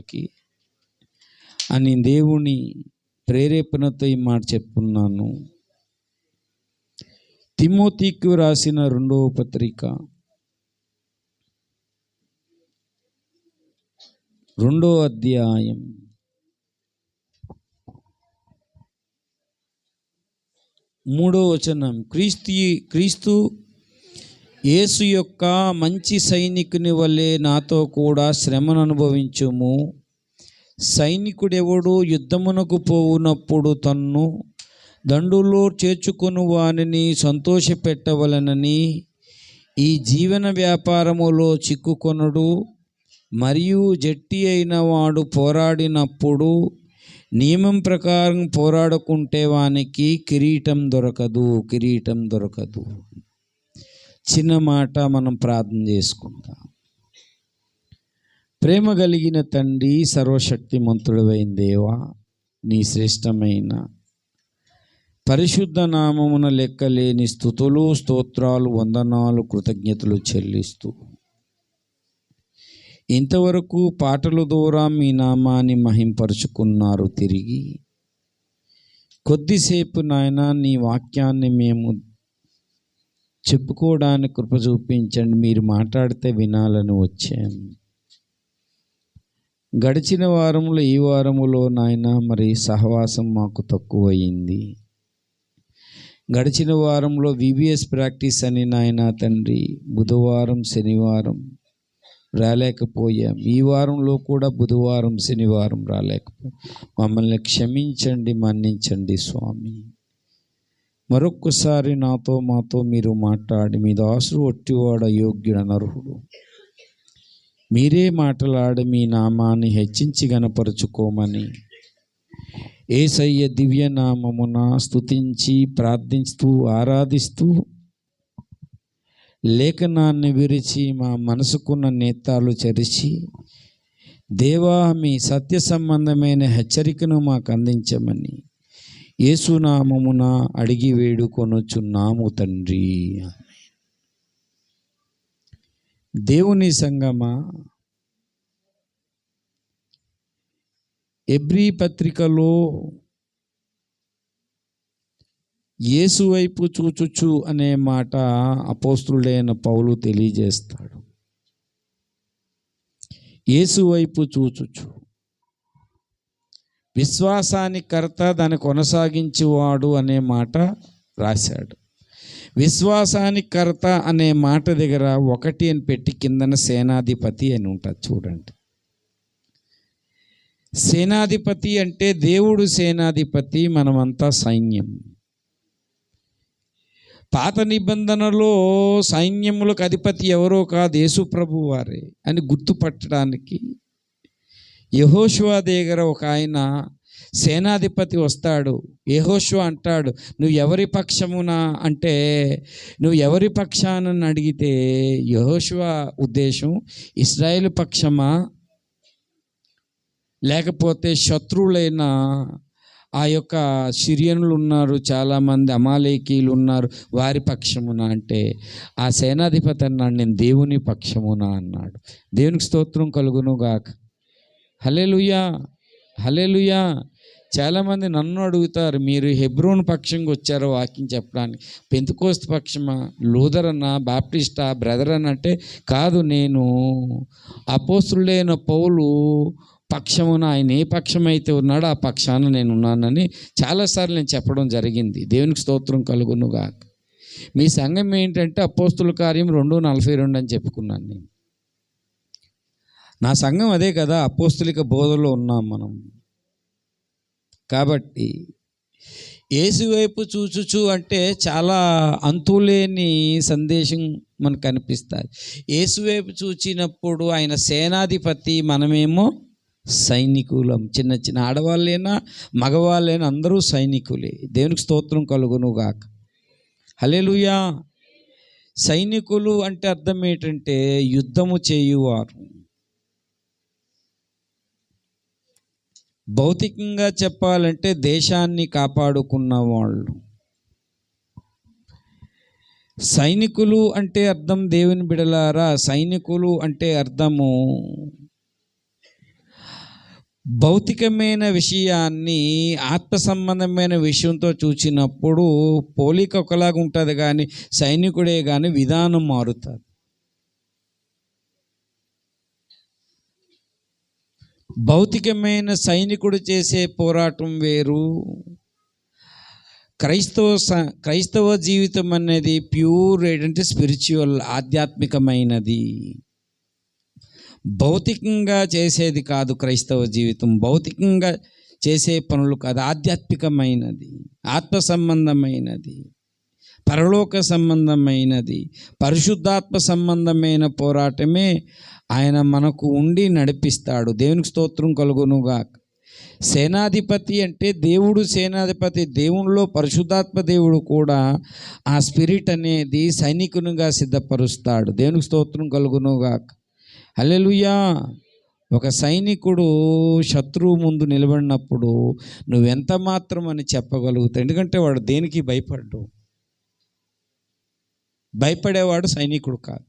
సేవకులకి అని దేవుని ప్రేరేపణతో ఈ మాట చెప్పున్నాను. తిమోతికి రాసిన 2వ పత్రిక 2వ అధ్యాయం 3వ వచనం. క్రీస్తు యేసు యొక్క మంచి సైనికుని వలె నాతో కూడా శ్రమను అనుభవించుము. సైనికుడెవడు యుద్ధమునకు పోవునప్పుడు తన్ను దండులో చేర్చుకొని వానిని సంతోషపెట్టవలనని ఈ జీవన వ్యాపారములో చిక్కుకొనడు. మరియు జట్టి అయిన వాడు పోరాడినప్పుడు నియమం ప్రకారం పోరాడుకుంటే వానికి కిరీటం దొరకదు. చిన్న మాట మనం ప్రార్థన చేసుకుందాం. ప్రేమ కలిగిన తండ్రి, సర్వశక్తిమంతుడైన దేవా, నీ శ్రేష్టమైన పరిశుద్ధ నామమున లెక్కలేని స్తుతులు, స్తోత్రాలు, వందనాలు, కృతజ్ఞతలు చెల్లిస్తూ ఇంతవరకు పాటల ద్వారా మీ నామాన్ని మహింపరుచుకున్నారు. తిరిగి కొద్దిసేపు నాయన నీ వాక్యాన్ని మేము చెప్పుకోవడానికి కృప చూపించండి. మీరు మాట్లాడితే వినాలని వచ్చాము. గడిచిన వారంలో ఈ వారములో నాయన మరి సహవాసం మాకు తక్కువయింది. గడిచిన వారంలో VBS ప్రాక్టీస్ అని నాయన తండ్రి బుధవారం శనివారం రాలేకపోయాం. ఈ వారంలో కూడా బుధవారం శనివారం రాలేకపోయాం. మమ్మల్ని క్షమించండి, మన్నించండి స్వామి. మరొక్కసారి మాతో మీరు మాట్లాడి, మీ దాసుడు ఒట్టివాడు అయోగ్యుడు అనర్హుడు, మీరే మాట్లాడి మీ నామాన్ని హెచ్చించి గణపరుచుకోమని యేసయ్య దివ్య నామమున స్తుతించి ప్రార్థిస్తూ ఆరాధిస్తూ లేఖనాన్ని విరిచి మా మనసుకున్న నేత్రాలు చరిచి దేవా మీ సత్య సంబంధమైన హెచ్చరికను మాకు అందించమని యేసునామమున అడిగి వేడుకొనుచున్నాము తండ్రి. దేవుని సంగమా, ఎబ్రీ పత్రికలో యేసు వైపు చూచుచు అనే మాట అపోస్తులుడైన పౌలు తెలియజేస్తాడు. యేసు వైపు చూచుచు, విశ్వాసానికి కర్త దాన్ని కొనసాగించేవాడు అనే మాట రాశాడు. విశ్వాసానికి కర్త అనే మాట దగ్గర 1 అని పెట్టి కిందన సేనాధిపతి అని ఉంటుంది చూడండి. సేనాధిపతి అంటే దేవుడు సేనాధిపతి, మనమంతా సైన్యం. పాత నిబంధనలో సైన్యములకు అధిపతి ఎవరో కాదు, యేసు ప్రభు వారే అని గుర్తుపట్టడానికి యెహోషువ దగ్గర ఒక ఆయన సేనాధిపతి వస్తాడు. యెహోషువ అంటాడు, నువ్వు ఎవరి పక్షమున అంటే, నువ్వు ఎవరి పక్షానని అడిగితే యెహోషువ ఉద్దేశం ఇశ్రాయేలు పక్షమా లేకపోతే శత్రువులైన ఆ యొక్క సిరియన్లు ఉన్నారు, చాలామంది అమాలేకీలు ఉన్నారు, వారి పక్షమున అంటే ఆ సేనాధిపతి అన్నాడు, నేను దేవుని పక్షమున అన్నాడు. దేవునికి స్తోత్రం కలుగును గాక. హల్లెలూయా, హల్లెలూయా. చాలామంది నన్ను అడుగుతారు, మీరు హెబ్రోన్ పక్షంగా వచ్చారో వాక్యం చెప్పడానికి, పెంతెకోస్తు పక్షమా, లూథర్ అన్నా, బాప్టిస్టా, బ్రదర్ అని అంటే కాదు, నేను అపోస్తులుడైన పౌలు పక్షమున, ఆయన ఏ పక్షం అయితే ఉన్నాడో ఆ పక్షాన నేను ఉన్నానని చాలాసార్లు నేను చెప్పడం జరిగింది. దేవునికి స్తోత్రం కలుగునుగా. మీ సంఘం ఏంటంటే అపోస్తుల కార్యం 2:42 అని చెప్పుకున్నాను నేను. నా సంఘం అదే కదా, అపోస్తులిక బోధలో ఉన్నాం మనం. కాబట్టి యేసు వైపు చూచుచు అంటే చాలా అంతులేని సందేశం మనకు కనిపిస్తుంది. యేసు వైపు చూచినప్పుడు ఆయన సేనాధిపతి, మనమేమో సైనికులం. చిన్న చిన్న ఆడవాళ్ళైనా మగవాళ్ళైనా అందరూ సైనికులే. దేవునికి స్తోత్రం కలుగును గాక. హల్లెలూయా. సైనికులు అంటే అర్థం ఏంటంటే యుద్ధము చేయువారు. భౌతికంగా చెప్పాలంటే దేశాన్ని కాపాడుకున్న వాళ్ళు. సైనికులు అంటే అర్థం, దేవుని బిడలారా, సైనికులు అంటే అర్థము భౌతికమైన విషయాన్ని ఆత్మ సంబంధమైన విషయంతో చూసినప్పుడు పోలిక ఒకలాగా ఉంటుంది, కానీ సైనికుడే కానీ విధానం మారుతుంది. భౌతికమైన సైనికుడు చేసే పోరాటం వేరు, క్రైస్తవ జీవితం అనేది ప్యూర్ ఏంటంటే స్పిరిచువల్, ఆధ్యాత్మికమైనది. భౌతికంగా చేసేది కాదు క్రైస్తవ జీవితం, భౌతికంగా చేసే పనులు కాదు, ఆధ్యాత్మికమైనది, ఆత్మ సంబంధమైనది, పరలోక సంబంధమైనది, పరిశుద్ధాత్మ సంబంధమైన పోరాటమే ఆయన మనకు ఉండి నడిపిస్తాడు. దేవునికి స్తోత్రం కలుగునుగా. సేనాధిపతి అంటే దేవుడు సేనాధిపతి, దేవునిలో పరిశుద్ధాత్మ దేవుడు కూడా ఆ స్పిరిట్ అనేది సైనికునిగా సిద్ధపరుస్తాడు. దేవునికి స్తోత్రం కలుగునుగా. హల్లెలూయా. ఒక సైనికుడు శత్రువు ముందు నిలబడినప్పుడు నువ్వెంత మాత్రం అని చెప్పగలుగుతావు, ఎందుకంటే వాడు దేనికి భయపడేవాడు సైనికుడు కాదు.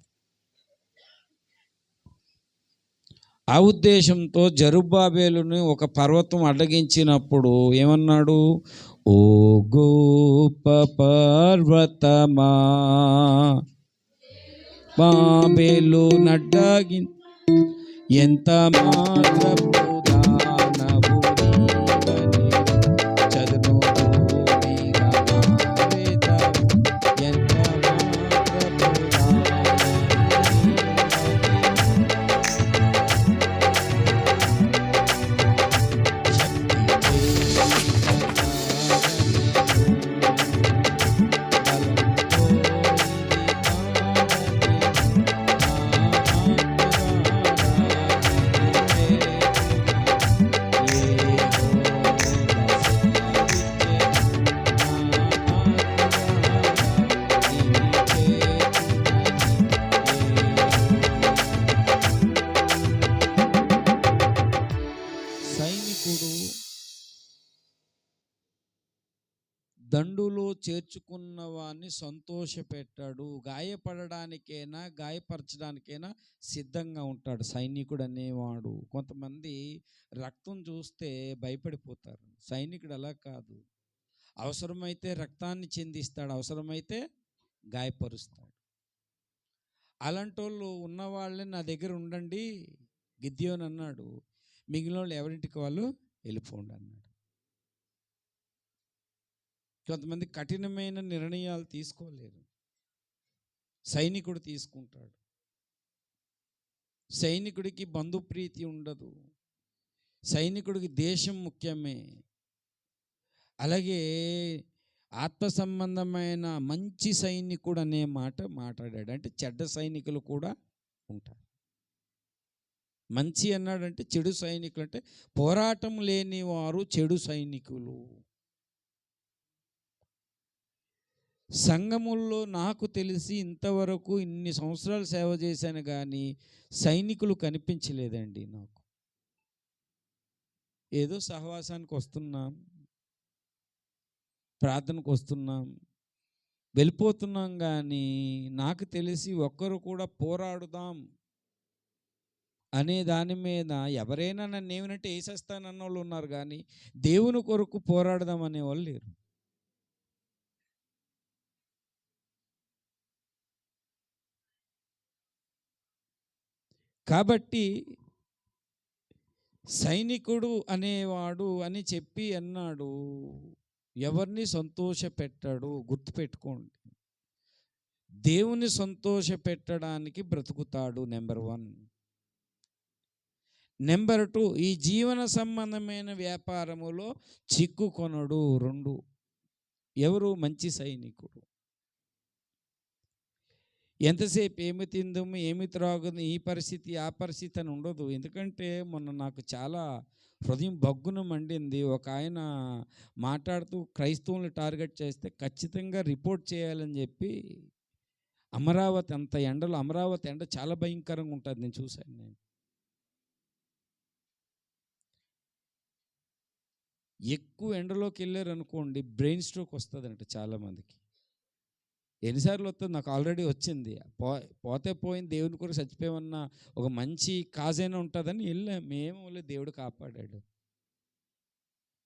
ఆ ఉద్దేశంతో జెరుబ్బాబెలుని ఒక పర్వతం అడ్డగించినప్పుడు ఏమన్నాడు? ఓ గొప్ప పర్వతమా బాబేలు నడ్డగి ఎంత మాత్రపు దానవు నీవని చదును భూమిగా మారెదవు, ఎంత మాత్రపు దండులో చేర్చుకున్న వాడిని సంతోషపెట్టాడు. గాయపడడానికైనా గాయపరచడానికైనా సిద్ధంగా ఉంటాడు సైనికుడు అనేవాడు. కొంతమంది రక్తం చూస్తే భయపడిపోతారు, సైనికుడు అలా కాదు. అవసరమైతే రక్తాన్ని చిందిస్తాడు, అవసరమైతే గాయపరుస్తాడు. అలాంటి వాళ్ళు ఉన్నవాళ్ళని నా దగ్గర ఉండండి గిద్యోని అన్నాడు, మిగిలిన వాళ్ళు ఎవరింటికి వాళ్ళు వెళ్ళిపోండి అన్నాడు. కొంతమంది కఠినమైన నిర్ణయాలు తీసుకోలేరు, సైనికుడు తీసుకుంటాడు. సైనికుడికి బంధుప్రీతి ఉండదు, సైనికుడికి దేశం ముఖ్యమే. అలాగే ఆత్మ సంబంధమైన మంచి సైనికుడు అనే మాట మాట్లాడాడు. అంటే చెడ్డ సైనికులు కూడా ఉంటారు. మంచి అన్నాడంటే చెడు సైనికులు, అంటే పోరాటం లేని వారు చెడు సైనికులు. సంఘముల్లో నాకు తెలిసి ఇంతవరకు ఇన్ని సంవత్సరాలు సేవ చేశాను కానీ సైనికులు కనిపించలేదండి నాకు. ఏదో సహవాసానికి వస్తున్నాం, ప్రార్థనకు వస్తున్నాం, వెళ్ళిపోతున్నాం, కానీ నాకు తెలిసి ఒక్కరు కూడా పోరాడుదాం అనే దాని మీద ఎవరైనా నన్ను ఏమినంటే వేసేస్తానన్న వాళ్ళు ఉన్నారు, కానీ దేవుని కొరకు పోరాడదాం అనేవాళ్ళు లేరు. కాబట్టి సైనికుడు అనేవాడు అని చెప్పి అన్నాడు, ఎవరిని సంతోష పెట్టాడు. గుర్తుపెట్టుకోండి, దేవుని సంతోష పెట్టడానికి బ్రతుకుతాడు. నెంబర్ 1. నెంబర్ 2, ఈ జీవన సంబంధమైన వ్యాపారములో చిక్కుకొనడు. 2, ఎవరు? మంచి సైనికుడు. ఎంతసేపు ఏమి తిందాము, ఏమి త్రాగుదాము, ఈ పరిస్థితి ఆ పరిస్థితి అని ఉండదు. ఎందుకంటే మొన్న నాకు చాలా హృదయం బగ్గున మండింది. ఒక ఆయన మాట్లాడుతూ క్రైస్తవుల్ని టార్గెట్ చేస్తే ఖచ్చితంగా రిపోర్ట్ చేయాలని చెప్పి, అమరావతి అంత ఎండలో, అమరావతి ఎండ చాలా భయంకరంగా ఉంటుంది, నేను చూశాను. నేను ఎక్కువ ఎండలోకి వెళ్ళారనుకోండి బ్రెయిన్ స్ట్రోక్ వస్తుందంట చాలామందికి. ఎన్నిసార్లు వస్తుంది? నాకు ఆల్రెడీ వచ్చింది. పోతే పోయింది, దేవుని కొరకు చచ్చిపోయామన్న ఒక మంచి కాజైనా ఉంటుందని వెళ్ళాం. మేము దేవుడు కాపాడాడు.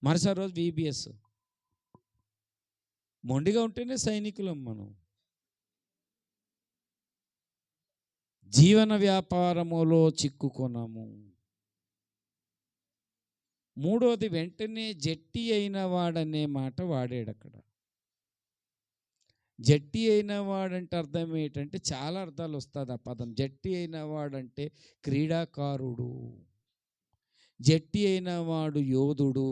మరుసటి రోజు VBS. మొండిగా ఉంటేనే సైనికులం మనం. జీవన వ్యాపారములో చిక్కుకున్నాము. మూడోది, వెంటనే జట్టి అయిన వాడనే మాట వాడాడు అక్కడ. జట్టి అయిన వాడంటే అర్థం ఏంటంటే చాలా అర్థాలు వస్తుంది ఆ పదం. జట్టి అయిన వాడంటే క్రీడాకారుడు, జట్టి అయిన వాడు యోధుడు,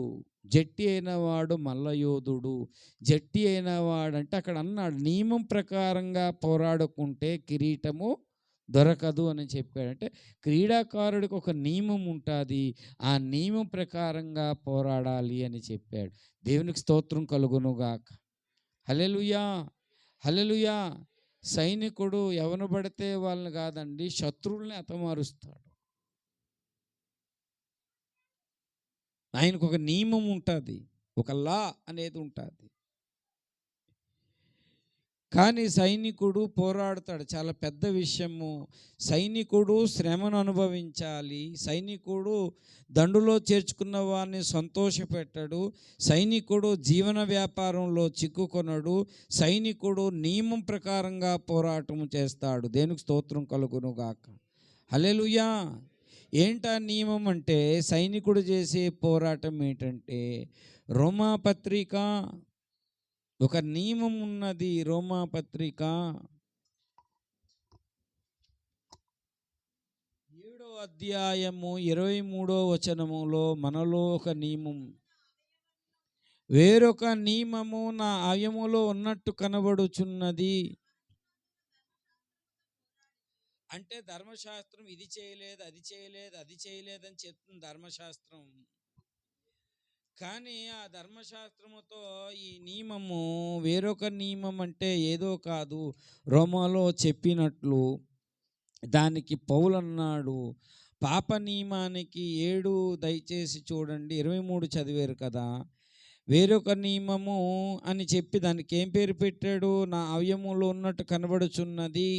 జట్టి అయిన వాడు మల్ల యోధుడు. జట్టి అయిన వాడంటే అక్కడ అన్నాడు నియమం ప్రకారంగా పోరాడుకుంటే కిరీటము దొరకదు అని చెప్పాడు. అంటే క్రీడాకారుడికి ఒక నియమం ఉంటుంది, ఆ నియమం ప్రకారంగా పోరాడాలి అని చెప్పాడు. దేవునికి స్తోత్రం కలుగునుగాక. హల్లెలూయా, హల్లెలూయా. సైనికుడు ఎవరు పడితే వాళ్ళని కాదండి, శత్రువుల్ని హతమారుస్తాడు. ఆయనకు ఒక నియమం ఉంటుంది, ఒక లా అనేది ఉంటుంది. కానీ సైనికుడు పోరాడుతాడు, చాలా పెద్ద విషయము. సైనికుడు శ్రమను అనుభవించాలి. సైనికుడు దండులో చేర్చుకున్న వారిని సంతోషపెట్టాడు. సైనికుడు జీవన వ్యాపారంలో చిక్కుకొనడు. సైనికుడు నియమం ప్రకారంగా పోరాటం చేస్తాడు. దేవునికి స్తోత్రం కలుగునుగాక. హల్లెలూయా. ఏంటా నియమం అంటే, సైనికుడు చేసే పోరాటం ఏంటంటే, రోమాపత్రిక ఒక నియమం ఉన్నది. రోమాపత్రిక 7వ అధ్యాయము 23వ వచనములో మనలో ఒక నియమం, వేరొక నియమము నా అవయములో ఉన్నట్టు కనబడుచున్నది. అంటే ధర్మశాస్త్రం ఇది చేయలేదు, అది చేయలేదు, అది చేయలేదని చెప్తుంది ధర్మశాస్త్రం. కానీ ఆ ధర్మశాస్త్రముతో ఈ నియమము, వేరొక నియమం అంటే ఏదో కాదు. రోమాలో చెప్పినట్లు దానికి పౌలు అన్నాడు, పాప నియమానికి 7 దయచేసి చూడండి, 23 చదివారు కదా. వేరొక నియమము అని చెప్పి దానికి ఏం పేరు పెట్టాడు? నా అవయములో ఉన్నట్టు కనబడుచున్నది,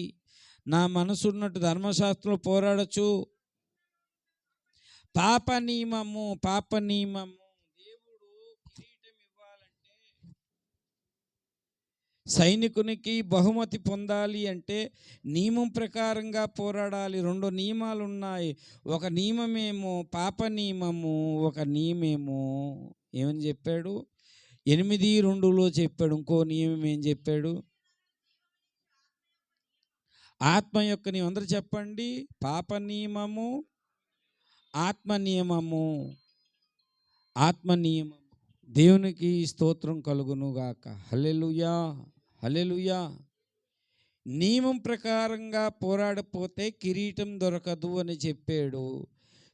నా మనసు ఉన్నట్టు ధర్మశాస్త్రంలో పోరాడచ్చు. పాప నియమము, పాప నియమము. దేవుడు కిరీటం ఇవ్వాలంటే, సైనికునికి బహుమతి పొందాలి అంటే నియమం ప్రకారంగా పోరాడాలి. 2 నియమాలు ఉన్నాయి. ఒక నియమమేమో పాప నియమము, ఒక నియమేమో ఏమని చెప్పాడు? 8:2లో చెప్పాడు. ఇంకో నియమం ఏం చెప్పాడు? ఆత్మ యొక్క నియమం. అందరూ చెప్పండి, పాప నియమము, ఆత్మ నియమము. ఆత్మ నియమం. దేవునికి స్తోత్రం కలుగునుగాక. హల్లెలూయా, హల్లెలూయా. నియమం ప్రకారంగా పోరాడపోతే కిరీటం దొరకదు అని చెప్పాడు.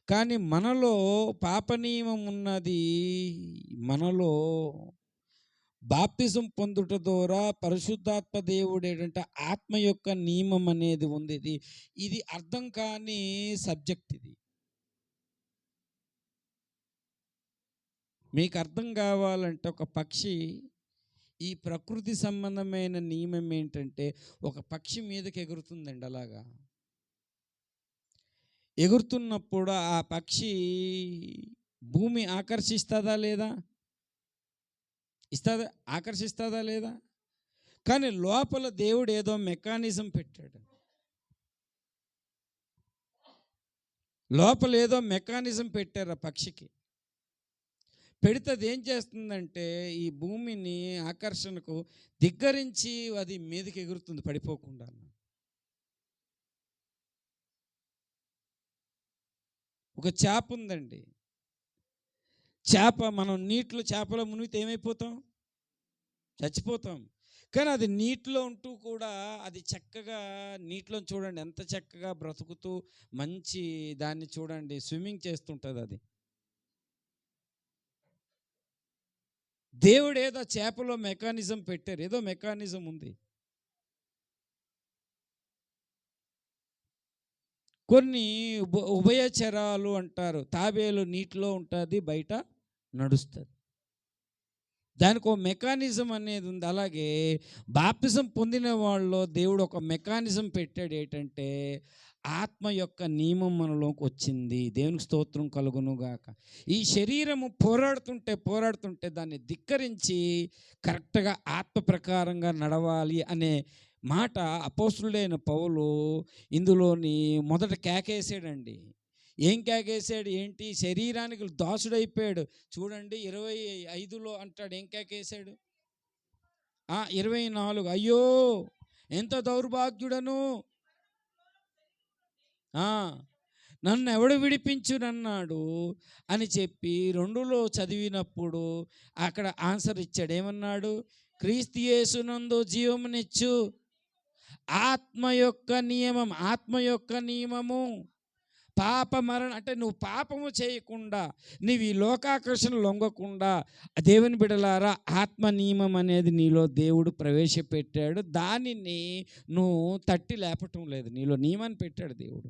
కానీ మనలో పాప నియమం ఉన్నది. మనలో బాప్తిజం పొందుట ద్వారా పరిశుద్ధాత్మ దేవుడు ఏంటంటే ఆత్మ యొక్క నియమం అనేది ఉంది. ఇది అర్థం కాని సబ్జెక్ట్. ఇది మీకు అర్థం కావాలంటే, ఒక పక్షి, ఈ ప్రకృతి సంబంధమైన నియమం ఏంటంటే, ఒక పక్షి మీదకి ఎగురుతుందండి. అలాగా ఎగురుతున్నప్పుడు ఆ పక్షి భూమి ఆకర్షిస్తుందా లేదా? ఇస్తుందా? ఆకర్షిస్తుందా లేదా? కానీ లోపల దేవుడు ఏదో మెకానిజం పెట్టాడు. లోపల ఏదో మెకానిజం పెట్టారు ఆ పక్షికి. పెడితే అది ఏం చేస్తుందంటే, ఈ భూమిని ఆకర్షణకు ధిక్కరించి అది మీదకి ఎగురుతుంది పడిపోకుండా. ఒక చేప ఉందండి. చేప, మనం నీటిలో చేపలో మునిగితే ఏమైపోతాం? చచ్చిపోతాం. కానీ అది నీటిలో ఉంటూ కూడా అది చక్కగా నీటిలో చూడండి ఎంత చక్కగా బ్రతుకుతూ మంచి దాన్ని చూడండి స్విమ్మింగ్ చేస్తుంటుంది అది. దేవుడు ఏదో చేపలో మెకానిజం పెట్టారు, ఏదో మెకానిజం ఉంది. కొన్ని ఉభయచరాలు అంటారు. తాబేలు నీటిలో ఉంటుంది, బయట నడుస్తుంది. దానికి ఒక మెకానిజం అనేది ఉంది. అలాగే బాప్తిజం పొందిన వాళ్ళలో దేవుడు ఒక మెకానిజం పెట్టాడు. ఏంటంటే ఆత్మ యొక్క నియమం మనలోకి వచ్చింది. దేవునికి స్తోత్రం కలుగును గాక. ఈ శరీరము పోరాడుతుంటే దాన్ని ధిక్కరించి కరెక్ట్గా ఆత్మ ప్రకారంగా నడవాలి అనే మాట అపోస్తులుడైన పౌలు ఇందులోని మొదట కేకేసాడండి. ఏం కేకేసాడు? ఏంటి? శరీరానికి దాసుడైపోయాడు. చూడండి 25లో అంటాడు. ఏం కేకేసాడు? 24 అయ్యో ఎంత దౌర్భాగ్యుడను, నన్ను ఎవడు విడిపించునన్నాడు అని చెప్పి 2లో చదివినప్పుడు అక్కడ ఆన్సర్ ఇచ్చాడు. ఏమన్నాడు? క్రీస్తు యేసునందు జీవమునిచ్చు ఆత్మ యొక్క నియమము పాప మరణ, అంటే నువ్వు పాపము చేయకుండా, నీవు ఈ లోకాకర్షణ లొంగకుండా, దేవుని బిడలారా ఆత్మ నియమం అనేది నీలో దేవుడు ప్రవేశపెట్టాడు. దానిని నువ్వు తట్టి లేపటం లేదు. నీలో నియమాన్ని పెట్టాడు దేవుడు.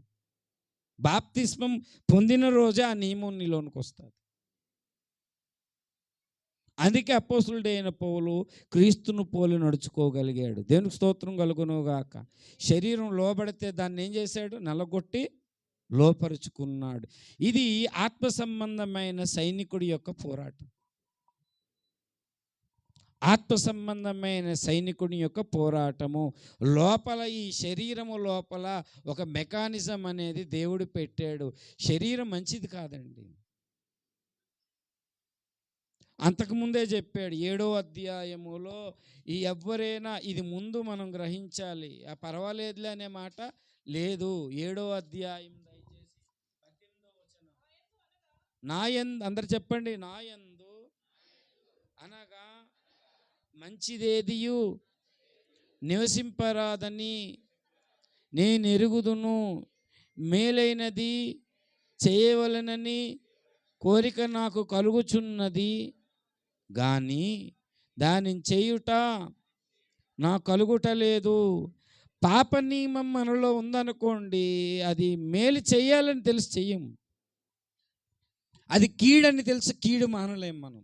బాప్తిస్మం పొందిన రోజే ఆ నియమం నీలోనికి వస్తుంది. అందుకే అపోస్తులుడైన పౌలు క్రీస్తును పోలి నడుచుకోగలిగాడు. దేవునికి స్తోత్రం కలుగునుగాక. శరీరం లోబడితే దాన్ని ఏం చేశాడు? నలగొట్టి లోపరుచుకున్నాడు. ఇది ఆత్మ సంబంధమైన సైనికుడి యొక్క పోరాటం. ఆత్మ సంబంధమైన సైనికుని యొక్క పోరాటము లోపల, ఈ శరీరము లోపల ఒక మెకానిజం అనేది దేవుడు పెట్టాడు. శరీరం మంచిది కాదండి. అంతకుముందే చెప్పాడు 7వ అధ్యాయములో, ఈ ఎవరైనా ఇది ముందు మనం గ్రహించాలి. పర్వాలేదులే అనే మాట లేదు. 7వ అధ్యాయం దయచేసి 18వ వచనం. అందరు చెప్పండి. నాయందు అనగా మంచిదేదియు నివసింపరాదని నేను ఎరుగుదును, మేలైనది చేయవలనని కోరిక నాకు కలుగుచున్నది, కానీ దానిని చేయుట నాకు కలుగుటలేదు. పాప నియమం మనలో ఉందనుకోండి, అది మేలు చేయాలని తెలిసి చెయ్యం. అది కీడని తెలిసి కీడు మానలేం మనం.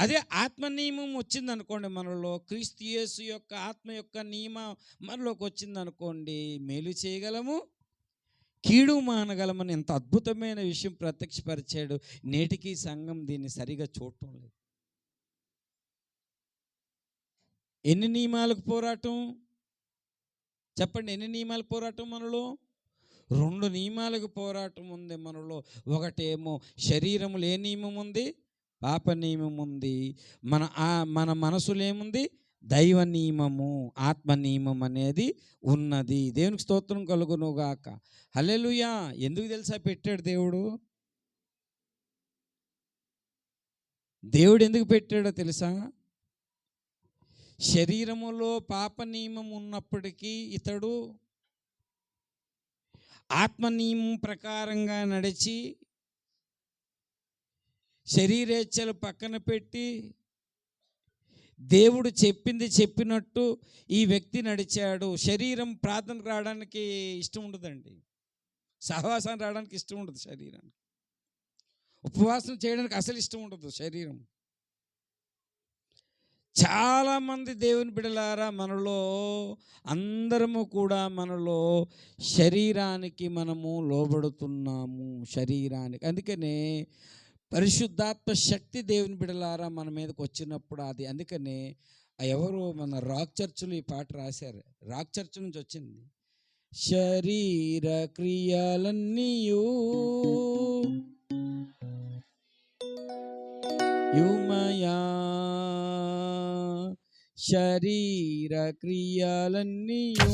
అదే ఆత్మ నియమం వచ్చిందనుకోండి మనలో, క్రీస్తు యేసు యొక్క ఆత్మ యొక్క నియమం మనలోకి వచ్చిందనుకోండి, మేలు చేయగలము, కీడు మానగలమని ఎంత అద్భుతమైన విషయం ప్రత్యక్షపరిచాడు. నేటికి సంఘం దీన్ని సరిగా చూడటం లేదు. ఎన్ని నియమాలకు పోరాటం చెప్పండి? ఎన్ని నియమాల పోరాటం మనలో? 2 నియమాలకు పోరాటం ఉంది మనలో. ఒకటేమో శరీరములో ఏ నియమం ఉంది? పాప నియమం ఉంది. మన మనసులో ఏముంది? దైవ నియమము, ఆత్మ నియమం అనేది ఉన్నది. దేవునికి స్తోత్రం కలుగునుగాక. హల్లెలూయా. ఎందుకు తెలుసా పెట్టాడు దేవుడు? ఎందుకు పెట్టాడో తెలుసా? శరీరములో పాప నియమం ఉన్నప్పటికీ ఇతడు ఆత్మ నియమం ప్రకారంగా నడిచి శరీరేచ్ఛలు పక్కన పెట్టి దేవుడు చెప్పింది చెప్పినట్టు ఈ వ్యక్తి నడిచాడు. శరీరం ప్రార్థనకు రావడానికి ఇష్టం ఉండదండి. సహవాసానికి రావడానికి ఇష్టం ఉండదు శరీరానికి. ఉపవాసం చేయడానికి అసలు ఇష్టం ఉండదు శరీరం. చాలామంది దేవుని బిడ్డలారా, మనలో అందరము కూడా మనలో శరీరానికి మనము లోబడుతున్నాము. శరీరానికి. అందుకనే పరిశుద్ధాత్మ శక్తి దేవుని బిడ్డలారా మన మీదకి వచ్చినప్పుడు అది, అందుకనే ఎవరు మన రాక్ చర్చిలో ఈ పాట రాశారు. రాక్ చర్చ్ నుంచి వచ్చింది. శరీర క్రియలన్నీయు యుమయా, శరీర క్రియలన్నీయు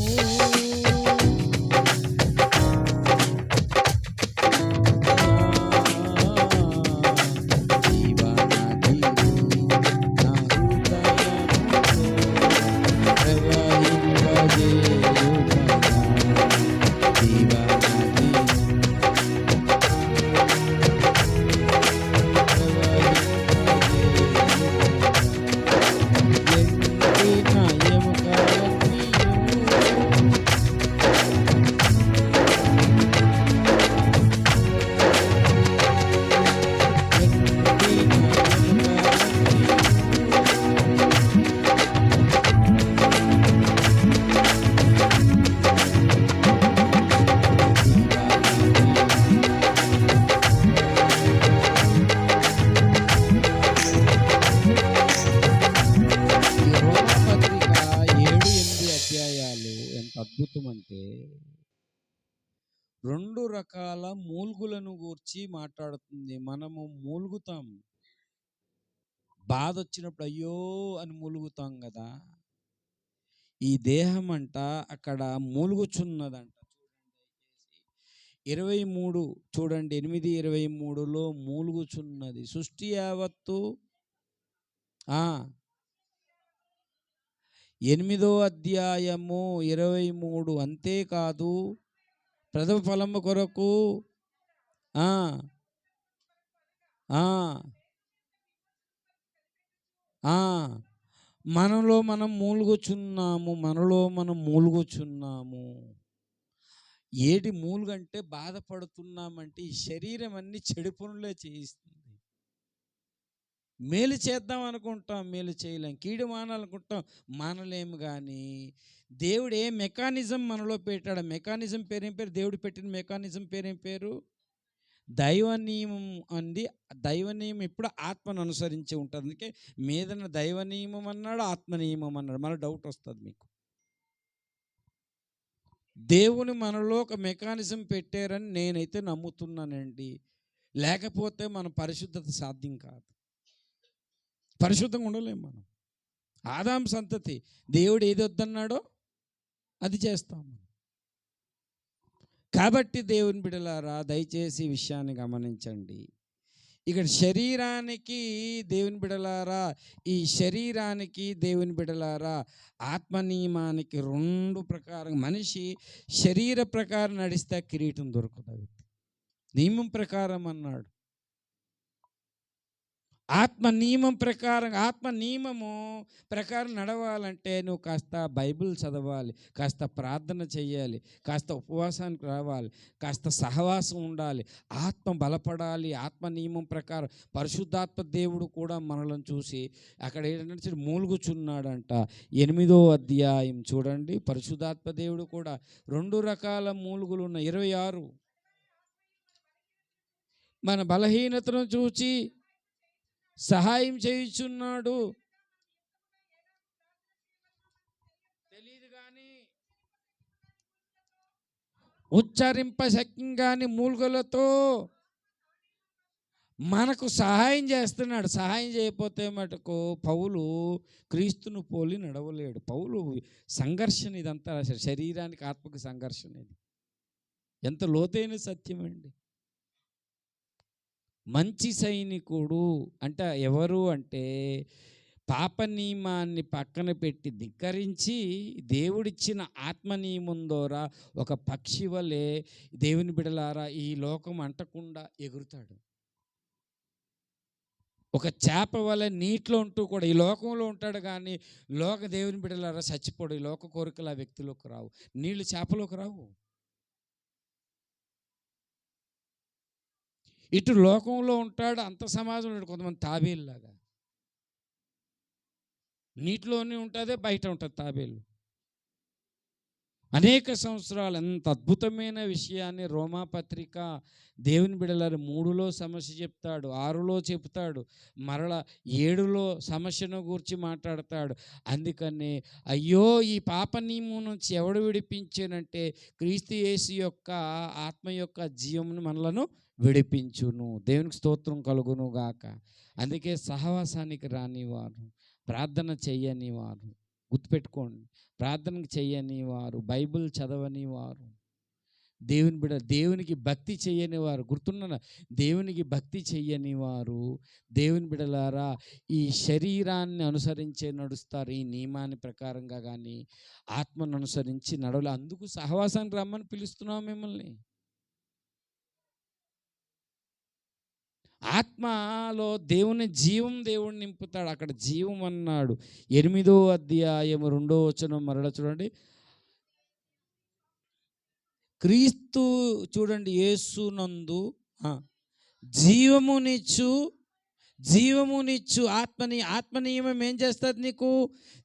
అద్భుతం అంటే 2 రకాల మూల్గులను గూర్చి మాట్లాడుతుంది. మనము మూలుగుతాం. బాధొచ్చినప్పుడు అయ్యో అని మూలుగుతాం గదా! ఈ దేహమంట అక్కడ మూలుగుచున్నదంట. 23 చూడండి 8:23లో మూలుగుచున్నది. సృష్టి యావత్తు 8వ అధ్యాయము 23 అంతేకాదు ప్రథమ ఫలము కొరకు ఆ ఆ ఆ మనలో మనం మూలుగుచున్నాము. ఏటి మూలుగంటే బాధపడుతున్నామంటే ఈ శరీరం అన్ని చెడు పనులే చేయిస్తుంది. మేలు చేద్దాం అనుకుంటాం, మేలు చేయలేం. కీడు మానాలనుకుంటాం, మానలేము. కానీ దేవుడు ఏ మెకానిజం మనలో పెట్టాడు, మెకానిజం పేరేం పేరు? దేవుడు పెట్టిన మెకానిజం పేరేం పేరు? దైవ నియమం అంది. దైవ నియమం ఎప్పుడు ఆత్మను అనుసరించి ఉంటుంది. అందుకే మీదన దైవ నియమం అన్నాడు, ఆత్మ నియమం అన్నాడు. మళ్ళీ డౌట్ వస్తుంది మీకు. దేవుని మనలో ఒక మెకానిజం పెట్టారని నేనైతే నమ్ముతున్నానండి. లేకపోతే మన పరిశుద్ధత సాధ్యం కాదు. పరిశుద్ధంగా ఉండలేము మనం. ఆదాం సంతతి దేవుడు ఏది వద్దన్నాడో అది చేస్తాము. కాబట్టి దేవుని బిడ్డలారా దయచేసి విషయాన్ని గమనించండి. ఇక్కడ శరీరానికి దేవుని బిడ్డలారా, ఈ శరీరానికి దేవుని బిడ్డలారా ఆత్మ నియమానికి 2 ప్రకారం మనిషి శరీర ప్రకారం నడిస్తే కిరీటం దొరుకుతుంది. నియమం ప్రకారం అన్నాడు. ఆత్మ నియమము ప్రకారం నడవాలంటే నువ్వు కాస్త బైబిల్ చదవాలి, కాస్త ప్రార్థన చేయాలి, కాస్త ఉపవాసానికి రావాలి, కాస్త సహవాసం ఉండాలి, ఆత్మ బలపడాలి. ఆత్మ నియమం ప్రకారం పరిశుద్ధాత్మ దేవుడు కూడా మనలను చూసి అక్కడ ఏంటంటే మూలుగుచున్నాడంట. 8వ అధ్యాయం చూడండి. పరిశుద్ధాత్మ దేవుడు కూడా 2 రకాల మూలుగులు ఉన్న 26 మన బలహీనతను చూచి సహాయం చేయుచున్నాడు. తెలియదు కానీ ఉచ్చరింపశక్యం కాని మూలుగులతో మనకు సహాయం చేస్తున్నాడు. సహాయం చేయకపోతే మటుకు పౌలు క్రీస్తును పోలి నడవలేడు. పౌలు సంఘర్షణ ఇదంతా, శరీరానికి ఆత్మకు సంఘర్షణ. ఇది ఎంత లోతైన సత్యం అండి. మంచి సైనికుడు అంటే ఎవరు అంటే పాప నియమాన్ని పక్కన పెట్టి ధిక్కరించి దేవుడిచ్చిన ఆత్మ నియమం ద్వారా ఒక పక్షి వలె దేవుని బిడలారా ఈ లోకం అంటకుండా ఎగురుతాడు. ఒక చేప వలె నీటిలో ఉంటూ కూడా ఈ లోకంలో ఉంటాడు. కానీ దేవుని బిడలారా చచ్చిపోడు. ఈ లోక కోరికలు ఆ వ్యక్తిలోకి రావు. నీళ్లు చేపలోకి రావు. ఇటు లోకంలో ఉంటాడు, అంత సమాజంలో ఉంటాడు. కొంతమంది తాబేలులాగా నీటిలోనే ఉంటుంది, బయట ఉంటుంది తాబేలు. అనేక సంవత్సరాలు ఎంత అద్భుతమైన విషయాన్ని రోమాపత్రిక దేవుని బిడలారు 3లో సమస్య చెప్తాడు, 6లో చెప్తాడు, మరల 7లో సమస్యను గురించి మాట్లాడతాడు. అందుకని అయ్యో ఈ పాప నియమం నుంచి ఎవడు విడిపించానంటే క్రీస్తు యేసు యొక్క ఆత్మ యొక్క జీవమును మనలను విడిపించును. దేవునికి స్తోత్రం కలుగును గాక. అందుకే సహవాసానికి రానివారు, ప్రార్థన చెయ్యని వారు, గుర్తుపెట్టుకోండి, ప్రార్థన చెయ్యని వారు, బైబిల్ చదవని వారు, దేవునికి భక్తి చెయ్యని వారు, గుర్తున్న దేవునికి భక్తి చెయ్యని వారు దేవుని బిడలారా ఈ శరీరాన్ని అనుసరించే నడుస్తారు. ఈ నియమాన్ని ప్రకారంగా కానీ ఆత్మను అనుసరించి నడవలే. అందుకు సహవాసానికి రమ్మని పిలుస్తున్నాం మిమ్మల్ని. ఆత్మలో దేవుని జీవం దేవుడు నింపుతాడు. అక్కడ జీవం అన్నాడు. 8వ అధ్యాయం 2వ వచనం మరల చూడండి. క్రీస్తు చూడండి యేసునందు జీవమునిచ్చు ఆత్మ నియమం ఏం చేస్తుంది? నీకు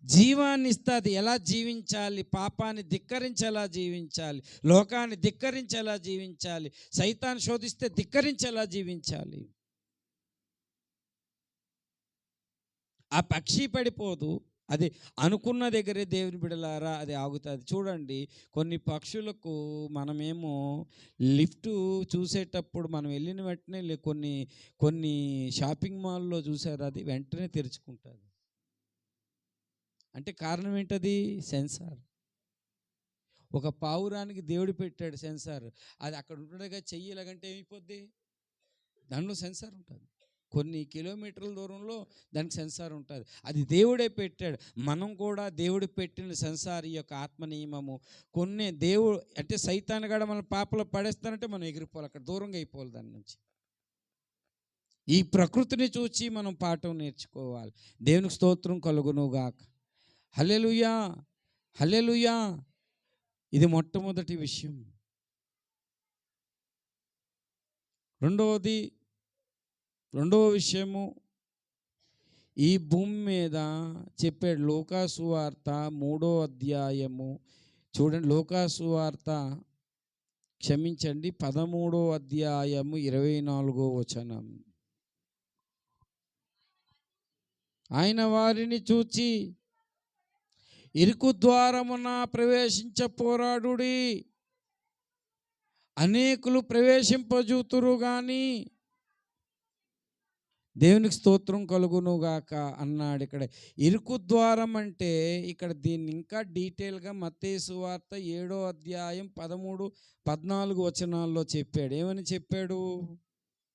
జీవాన్ని ఇస్తుంది. ఎలా జీవించాలి? పాపాన్ని ధిక్కరించి ఎలా జీవించాలి, లోకాన్ని ధిక్కరించి ఎలా జీవించాలి, సైతాన్ని శోధిస్తే ధిక్కరించి ఎలా జీవించాలి. ఆ పక్షి పడిపోదు, అది అనుకున్న దగ్గరే దేవుని బిడలారా అది ఆగుతుంది. చూడండి, కొన్ని పక్షులకు మనమేమో లిఫ్ట్ చూసేటప్పుడు మనం వెళ్ళిన వెంటనే కొన్ని కొన్ని షాపింగ్ మాల్లో చూసారు, అది వెంటనే తెరుచుకుంటుంది. అంటే కారణం ఏంటది? సెన్సార్. ఒక పావురానికి దేవుడు పెట్టాడు సెన్సార్. అది అక్కడ ఉండగా చెయ్యి ఇలాగంటే ఏమైపోద్ది? దానిలో సెన్సార్ ఉంటుంది. కొన్ని కిలోమీటర్ల దూరంలో దానికి సెన్సార్ ఉంటుంది. అది దేవుడే పెట్టాడు. మనం కూడా దేవుడు పెట్టిన సెన్సార్, ఈ యొక్క ఆత్మ నియమము. కొన్ని దేవుడు అంటే సైతాను కూడా మన పాపలో పడేస్తానంటే మనం ఎగిరిపోవాలి, అక్కడ దూరంగా అయిపోవాలి దాని నుంచి. ఈ ప్రకృతిని చూసి మనం పాఠం నేర్చుకోవాలి. దేవునికి స్తోత్రం కలుగునుగాక. హల్లెలూయా, హల్లెలూయా. ఇది మొట్టమొదటి విషయం. రెండవ విషయము, ఈ భూమి మీద చెప్పాడు. లూకా సువార్త 3వ అధ్యాయము చూడండి. లూకా సువార్త 13వ అధ్యాయము 24వ వచనం. ఆయన వారిని చూచి, ఇరుకు ద్వారమున ప్రవేశించ పోరాడుడి, అనేకులు ప్రవేశింపజూతురు గాని. దేవునికి స్తోత్రం కలుగునుగాక అన్నాడు. ఇక్కడ ఇరుకు ద్వారం అంటే ఇక్కడ దీన్ని ఇంకా డీటెయిల్గా మత్తయి సువార్త 7వ అధ్యాయం 13, 14 వచనాల్లో చెప్పాడు. ఏమని చెప్పాడు?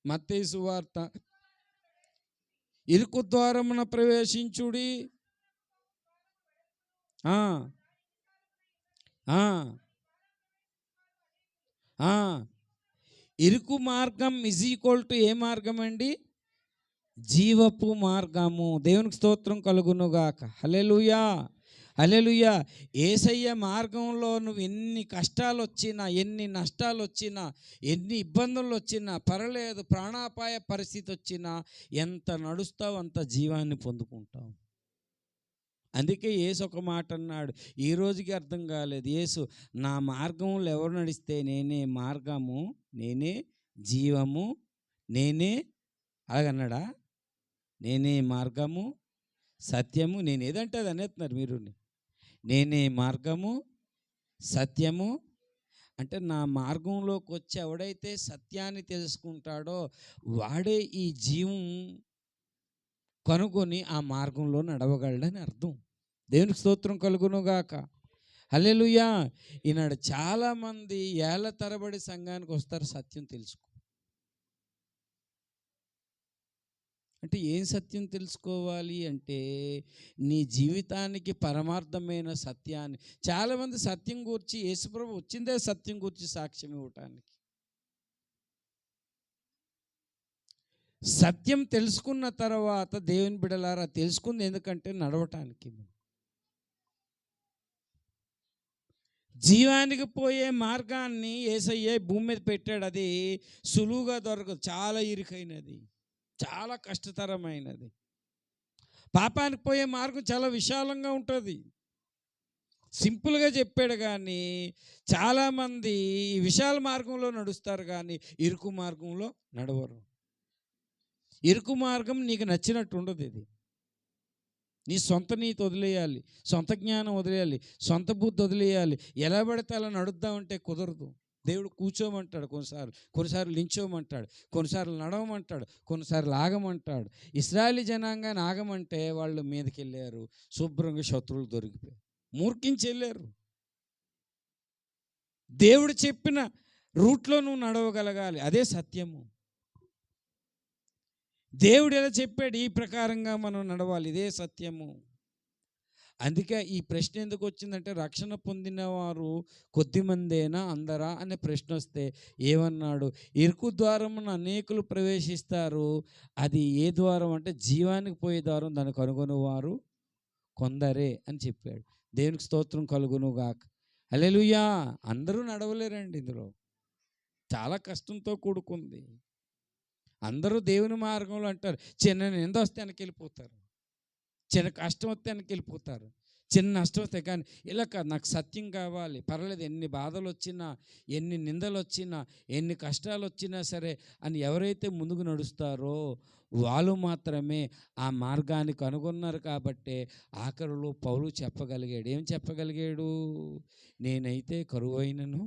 మత్తయి సువార్త, ఇరుకు ద్వారమున ప్రవేశించుడి, ఇరుకు మార్గం = ఏ మార్గం అండి? జీవపు మార్గము. దేవునికి స్తోత్రం కలుగునుగాక. హల్లెలూయా, హల్లెలూయా. యేసయ్య మార్గంలో నువ్వు ఎన్ని కష్టాలు వచ్చినా, ఎన్ని నష్టాలు వచ్చినా, ఎన్ని ఇబ్బందులు వచ్చినా పర్లేదు, ప్రాణాపాయ పరిస్థితి వచ్చినా ఎంత నడుస్తావు అంత జీవాన్ని పొందుకుంటావు. అందుకే యేసు ఒక మాట అన్నాడు, ఈ రోజుకి అర్థం కాలేదు. యేసు, నా మార్గంలో ఎవరు నడిస్తే నేనే మార్గము, నేనే జీవము, నేనే, అలాగన్నాడా? నేనే మార్గము, సత్యము, నేను ఏదంటే అది అనేస్తున్నారు మీరు. నేనే మార్గము, సత్యము. అంటే నా మార్గంలోకి వచ్చి ఎవడైతే సత్యాన్ని తెలుసుకుంటాడో వాడే ఈ జీవం కనుగొని ఆ మార్గంలో నడవగలడని అర్థం. దేవునికి స్తోత్రం కలుగునుగాక. హల్లెలూయా. ఈనాడు చాలామంది ఏళ్ల తరబడి సంఘానికి వస్తారు సత్యం తెలుసుకో. అంటే ఏం సత్యం తెలుసుకోవాలి అంటే నీ జీవితానికి పరమార్థమైన సత్యాన్ని. చాలామంది సత్యం గురించి, యేసుప్రభు వచ్చిందే సత్యం గురించి సాక్ష్యం ఇవ్వటానికి. సత్యం తెలుసుకున్న తర్వాత దేవుని బిడ్డలారా, తెలుసుకుంది ఎందుకంటే నడవటానికి. జీవానికి పోయే మార్గాన్ని యేసయ్య భూమి మీద పెట్టాడు. అది సులువుగా దొరకదు, చాలా ఇరుకైనది, చాలా కష్టతరమైనది. పాపానికి పోయే మార్గం చాలా విశాలంగా ఉంటుంది, సింపుల్గా చెప్పాడు. కానీ చాలామంది ఈ విశాల మార్గంలో నడుస్తారు కానీ ఇరుకు మార్గంలో నడవరు. ఇరుకు మార్గం నీకు నచ్చినట్టు ఉండదు. ఇది నీ సొంత నీతి వదిలేయాలి, సొంత జ్ఞానం వదిలేయాలి, సొంత బుద్ధి వదిలేయాలి. ఎలా పడితే అలా నడుద్దామంటే కుదరదు. దేవుడు కూర్చోమంటాడు, కొన్నిసార్లు నించోమంటాడు, కొన్నిసార్లు నడవమంటాడు, కొన్నిసార్లు ఆగమంటాడు. ఇశ్రాయేలీ జనాంగాన్ని ఆగమంటే వాళ్ళు మీదకి వెళ్ళారు, శుభ్రంగా శత్రువులు దొరికిపోయారు, మూర్ఖించి వెళ్ళారు. దేవుడు చెప్పిన రూట్లో నువ్వు నడవగలగాలి, అదే సత్యము. దేవుడు ఎలా చెప్పాడు ఈ ప్రకారంగా మనం నడవాలి, ఇదే సత్యము. అందుకే ఈ ప్రశ్న ఎందుకు వచ్చిందంటే, రక్షణ పొందిన వారు కొద్దిమందేనా అందరా అనే ప్రశ్న వస్తే ఏమన్నాడు? ఇరుకు ద్వారమున అనేకులు ప్రవేశిస్తారు, అది ఏ ద్వారం అంటే జీవానికి పోయే ద్వారం, దాన్ని కనుగొనేవారు కొందరే అని చెప్పాడు. దేవునికి స్తోత్రం కలుగునుగాక. హల్లెలూయా. అందరూ నడవలేరండి, ఇందులో చాలా కష్టంతో కూడుకుంది. అందరూ దేవుని మార్గంలో అంటారు, చిన్న నింద వస్తే వెనక్కి వెళ్ళిపోతారు, చిన్న కష్టం వస్తే వెనక్కి వెళ్ళిపోతారు, చిన్న నష్టం వస్తాయి, కానీ ఇలా కాదు, నాకు సత్యం కావాలి, పర్వాలేదు, ఎన్ని బాధలు వచ్చినా, ఎన్ని నిందలు వచ్చినా, ఎన్ని కష్టాలు వచ్చినా సరే అని ఎవరైతే ముందుకు నడుస్తారో వాళ్ళు మాత్రమే ఆ మార్గాన్ని కనుగొన్నారు. కాబట్టే ఆఖరిలో పౌలు చెప్పగలిగాడు. ఏం చెప్పగలిగాడు? నేనైతే కరువైనను,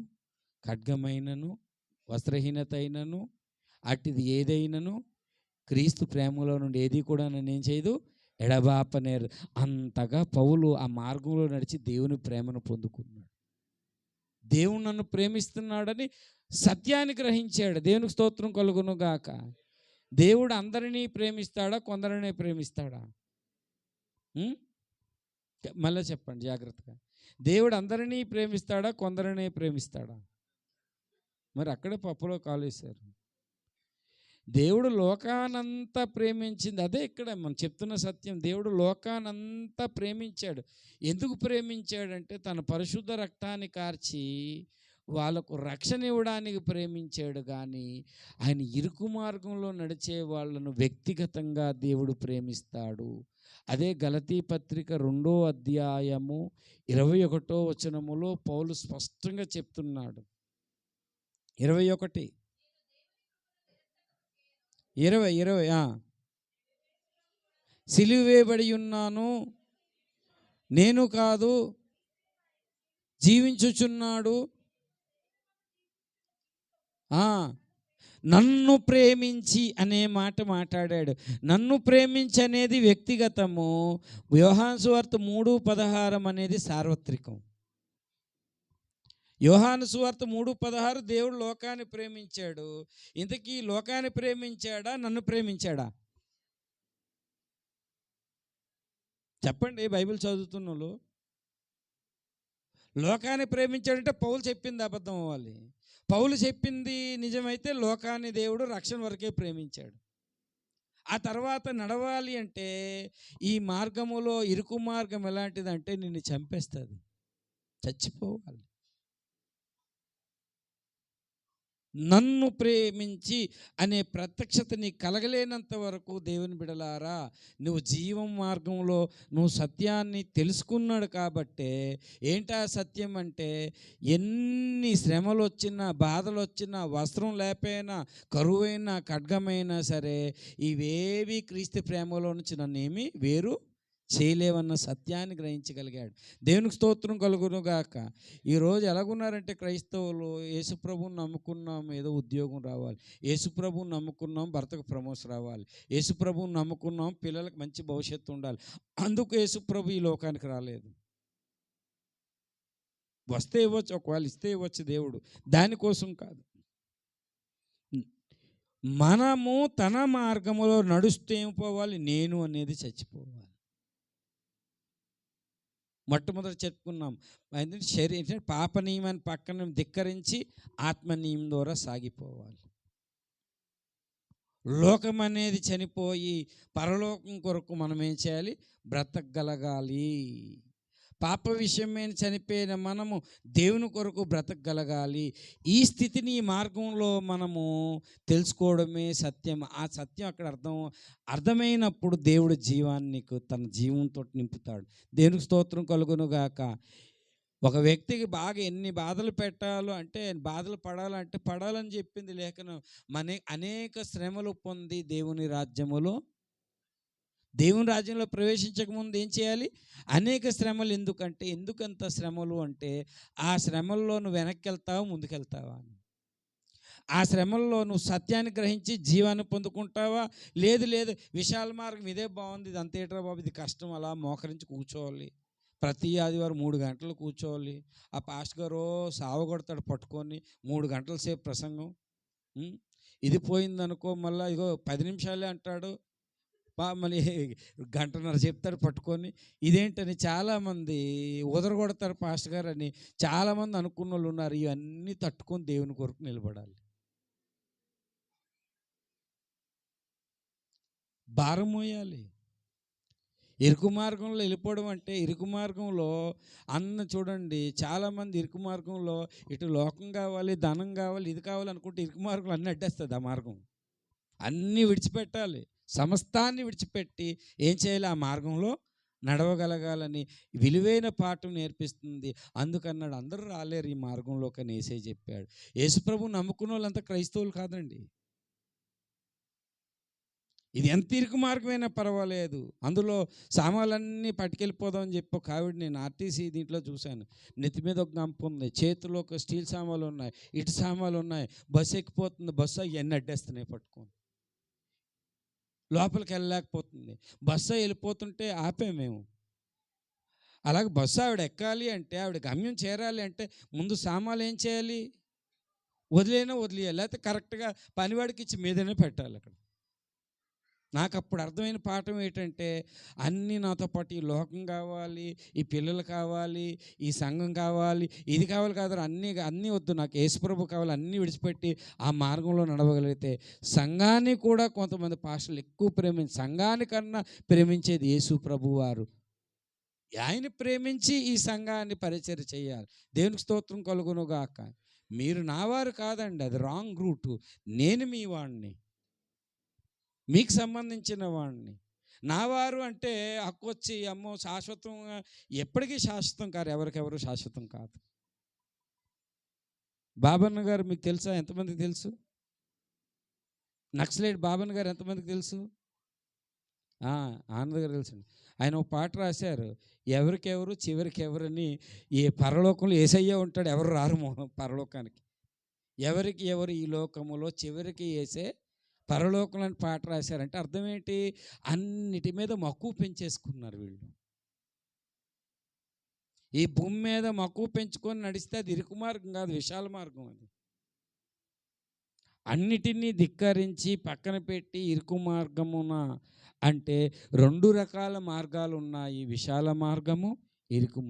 ఖడ్గమైనను, వస్త్రహీనత అయినను, అట్టిది ఏదైనను క్రీస్తు ప్రేమలో నుండి ఏది కూడా నన్ను ఏం చేయదు, ఎడబాపనేరు. అంతగా పౌలు ఆ మార్గంలో నడిచి దేవుని ప్రేమను పొందుకున్నాడు. దేవుడు నన్ను ప్రేమిస్తున్నాడని సత్యాన్ని గ్రహించాడు. దేవునికి స్తోత్రం కలుగును గాక. దేవుడు అందరినీ ప్రేమిస్తాడా, కొందరినే ప్రేమిస్తాడా? మళ్ళీ చెప్పండి జాగ్రత్తగా. దేవుడు అందరినీ ప్రేమిస్తాడా, కొందరినే ప్రేమిస్తాడా? మరి అక్కడే పప్పులో కాలేశారు. దేవుడు లోకానంతా ప్రేమించింది, అదే ఇక్కడ మనం చెప్తున్న సత్యం. దేవుడు లోకానంతా ప్రేమించాడు. ఎందుకు ప్రేమించాడంటే తన పరిశుద్ధ రక్తాన్ని కార్చి వాళ్ళకు రక్షణ ఇవ్వడానికి ప్రేమించాడు. కానీ ఆయన ఇరుకు మార్గంలో నడిచే వాళ్ళను వ్యక్తిగతంగా దేవుడు ప్రేమిస్తాడు. అదే గలతీ పత్రిక 2వ అధ్యాయము 21వ వచనములో పౌలు స్పష్టంగా చెప్తున్నాడు. 21 20 సిలువ వేయబడి ఉన్నాను, నేను కాదు జీవించుచున్నాడు, నన్ను ప్రేమించి అనే మాట మాట్లాడాడు. నన్ను ప్రేమించి అనేది వ్యక్తిగతము. యోహాను సువార్త 3:16 అనేది సార్వత్రికం. యోహాను సువార్త 3:16 దేవుడు లోకాన్ని ప్రేమించాడు. ఇంతకీ లోకాన్ని ప్రేమించాడా, నన్ను ప్రేమించాడా? చెప్పండి బైబిల్ చదువుతున్న వాళ్ళు. లోకాన్ని ప్రేమించాడంటే పౌలు చెప్పింది అబద్ధం అవ్వాలి. పౌలు చెప్పింది నిజమైతే లోకాన్ని దేవుడు రక్షణ వరకే ప్రేమించాడు. ఆ తర్వాత నడవాలి అంటే ఈ మార్గములో ఇరుకు మార్గం ఎలాంటిదంటే నిన్ను చంపేస్తుంది, చచ్చిపోవాలి. నన్ను ప్రేమించి అనే ప్రత్యక్షత నీకు కలగలేనంత వరకు దేవుని బిడలారా, నువ్వు జీవం మార్గంలో నువ్వు సత్యాన్ని తెలుసుకున్నాడు. కాబట్టే ఏంటా సత్యం అంటే, ఎన్ని శ్రమలు వచ్చినా, బాధలు వచ్చినా, వస్త్రం లేకపోయినా, కరువైనా, ఖడ్గమైనా సరే ఇవేవి క్రీస్తు ప్రేమలో నుంచి నన్ను ఏమీ వేరు చేయలేవన్న సత్యాన్ని గ్రహించగలిగాడు. దేవునికి స్తోత్రం కలుగును గాక. ఈరోజు ఎలాగున్నారంటే క్రైస్తవులు, యేసుప్రభుని నమ్ముకున్నాం ఏదో ఉద్యోగం రావాలి, యేసుప్రభుని నమ్ముకున్నాం భర్తకు ప్రమోషన్ రావాలి, యేసుప్రభుని నమ్ముకున్నాం పిల్లలకు మంచి భవిష్యత్తు ఉండాలి. అందుకు యేసుప్రభు ఈ లోకానికి రాలేదు. వస్తే ఇవ్వచ్చు, ఒకవేళ ఇస్తే ఇవ్వచ్చు దేవుడు, దానికోసం కాదు. మనము తన మార్గములో నడుస్తూ ఏం పోవాలి, నేను అనేది చచ్చిపోవాలి. మొట్టమొదటి చెప్పుకున్నాం శరీరం పాప నియమాన్ని పక్కన ధిక్కరించి ఆత్మనియమం ద్వారా సాగిపోవాలి. లోకం అనేది చనిపోయి పరలోకం కొరకు మనం ఏం చేయాలి, బ్రతకగలగాలి. పాప విషయమే చనిపోయిన మనము దేవుని కొరకు బ్రతకగలగాలి. ఈ స్థితిని ఈ మార్గంలో మనము తెలుసుకోవడమే సత్యం. ఆ సత్యం అక్కడ అర్థమైనప్పుడు దేవుడు జీవాన్ని తన జీవంతో నింపుతాడు. దేవునికి స్తోత్రం కలుగును గాక. ఒక వ్యక్తికి బాగా ఎన్ని బాధలు పెట్టాలో అంటే, బాధలు పడాలంటే పడాలని చెప్పింది లేఖనం. అనేక శ్రమలు పొంది దేవుని రాజ్యములో, దేవుని రాజ్యంలో ప్రవేశించకముందు ఏం చేయాలి, అనేక శ్రమలు. ఎందుకంత శ్రమలు అంటే, ఆ శ్రమల్లో నువ్వు వెనక్కి వెళ్తావా ముందుకెళ్తావా, ఆ శ్రమల్లో నువ్వు సత్యాన్ని గ్రహించి జీవాన్ని పొందుకుంటావా, లేదు విశాల మార్గం ఇదే బాగుంది, ఇది అంతేట్రా బాబు, ఇది కష్టం, అలా మోకరించి కూర్చోవాలి, ప్రతి ఆదివారం 3 గంటలు కూర్చోవాలి, ఆ పాస్టర్ గారు సావగొడతాడు పట్టుకొని 3 గంటల సేపు ప్రసంగం, ఇది పోయిందనుకో మళ్ళీ ఇగో 10 నిమిషాలే అంటాడు, మళ్ళీ 1.5 గంట చెప్తాడు పట్టుకొని. ఇదేంటని చాలామంది ఉదరగొడతారు పాస్టర్ గారు అని చాలామంది అనుకున్న వాళ్ళు ఉన్నారు. ఇవన్నీ తట్టుకొని దేవుని కొరకు నిలబడాలి. భారం మోయాలి. ఇరుకు మార్గంలో వెళ్ళిపోవడం అంటే, ఇరుకు మార్గంలో చూడండి చాలామంది ఇరుకు మార్గంలో ఇటు లోకం కావాలి, ధనం కావాలి, ఇది కావాలి అనుకుంటే ఇరుకు మార్గంలో అన్నీ అడ్డేస్తుంది. ఆ మార్గం అన్నీ విడిచిపెట్టాలి, సమస్తాన్ని విడిచిపెట్టి ఏం చేయాలి, ఆ మార్గంలో నడవగలగాలని విలువైన పాఠం నేర్పిస్తుంది. అందుకన్నాడు అందరూ రాలేరు ఈ మార్గంలోకి అని యేసయ్య చెప్పాడు. యేసుప్రభువు నమ్ముకున్న వాళ్ళంతా క్రైస్తవులు కాదండి. ఇది ఎంత ఇరుకు మార్గమైనా పర్వాలేదు, అందులో సామాన్లన్నీ పట్టుకెళ్ళిపోదామని చెప్పి ఒక ఆవిడ, నేను ఆర్టీసీ దీంట్లో చూశాను, నెత్తి మీద ఒక గంప ఉంది, చేతిలో ఒక స్టీల్ సామాన్లు ఉన్నాయి, ఇటు సామాన్లు ఉన్నాయి, బస్సు ఎక్కిపోతుంది, బస్సు అవన్నీ అడ్డేస్తున్నాయి పట్టుకొని, లోపలికి వెళ్ళలేకపోతుంది. బస్సు వెళ్ళిపోతుంటే ఆపాము మేము. అలాగే బస్సు ఆవిడ ఎక్కాలి అంటే, ఆవిడ గమ్యం చేరాలి అంటే ముందు సామాన్లు ఏం చేయాలి? వదిలేయాలి, లేకపోతే కరెక్ట్గా పనివాడికి ఇచ్చి మీదనే పెట్టాలి. అక్కడ నాకు అప్పుడు అర్థమైన పాఠం ఏంటంటే, అన్నీ నాతో పాటు ఈ లోకం కావాలి, ఈ పిల్లలు కావాలి, ఈ సంఘం కావాలి, ఇది కావాలి కాదు, అన్నీ వద్దు, నాకు యేసుప్రభు కావాలి, అన్నీ విడిచిపెట్టి ఆ మార్గంలో నడవగలిగితే సంఘాన్ని కూడా కొంతమంది పాస్టర్లు ఎక్కువ సంఘానికన్నా ప్రేమించేది యేసు ప్రభు వారు. ఆయన ప్రేమించి ఈ సంఘాన్ని పరిచర్య చేయాలి. దేవునికి స్తోత్రం కలుగును గాక. మీరు నావారు కాదండి, అది రాంగ్ రూటు. నేను మీ వాడిని, మీకు సంబంధించిన వాడిని. నావారు అంటే హక్కొచ్చి అమ్మో శాశ్వతంగా, ఎప్పటికీ శాశ్వతం కాదు, ఎవరికెవరు శాశ్వతం కాదు. బాబన్న గారు మీకు తెలుసా? ఎంతమందికి తెలుసు? నక్సలైట్ బాబన్న గారు ఎంతమందికి తెలుసు? ఆనంద్ గారు తెలుసండి. ఆయన ఒక పాట రాశారు, ఎవరికెవరు చివరికి ఎవరని. ఈ పరలోకంలో యేసయ్య ఉంటాడు, ఎవరు రారు పరలోకానికి. ఎవరికి ఎవరు ఈ లోకములో చివరికి యేసే పరలోకంలో అని పాట రాశారంటే అర్థం ఏంటి? అన్నిటి మీద మక్కువ పెంచేసుకున్నారు వీళ్ళు. ఈ భూమి మీద మక్కువ పెంచుకొని నడిస్తే అది ఇరుకు మార్గం కాదు, విశాల మార్గం. అది అన్నిటినీ ధిక్కరించి పక్కన పెట్టి ఇరుకు మార్గమున అంటే 2 రకాల మార్గాలు ఉన్నాయి, విశాల మార్గము, ఇరుకు.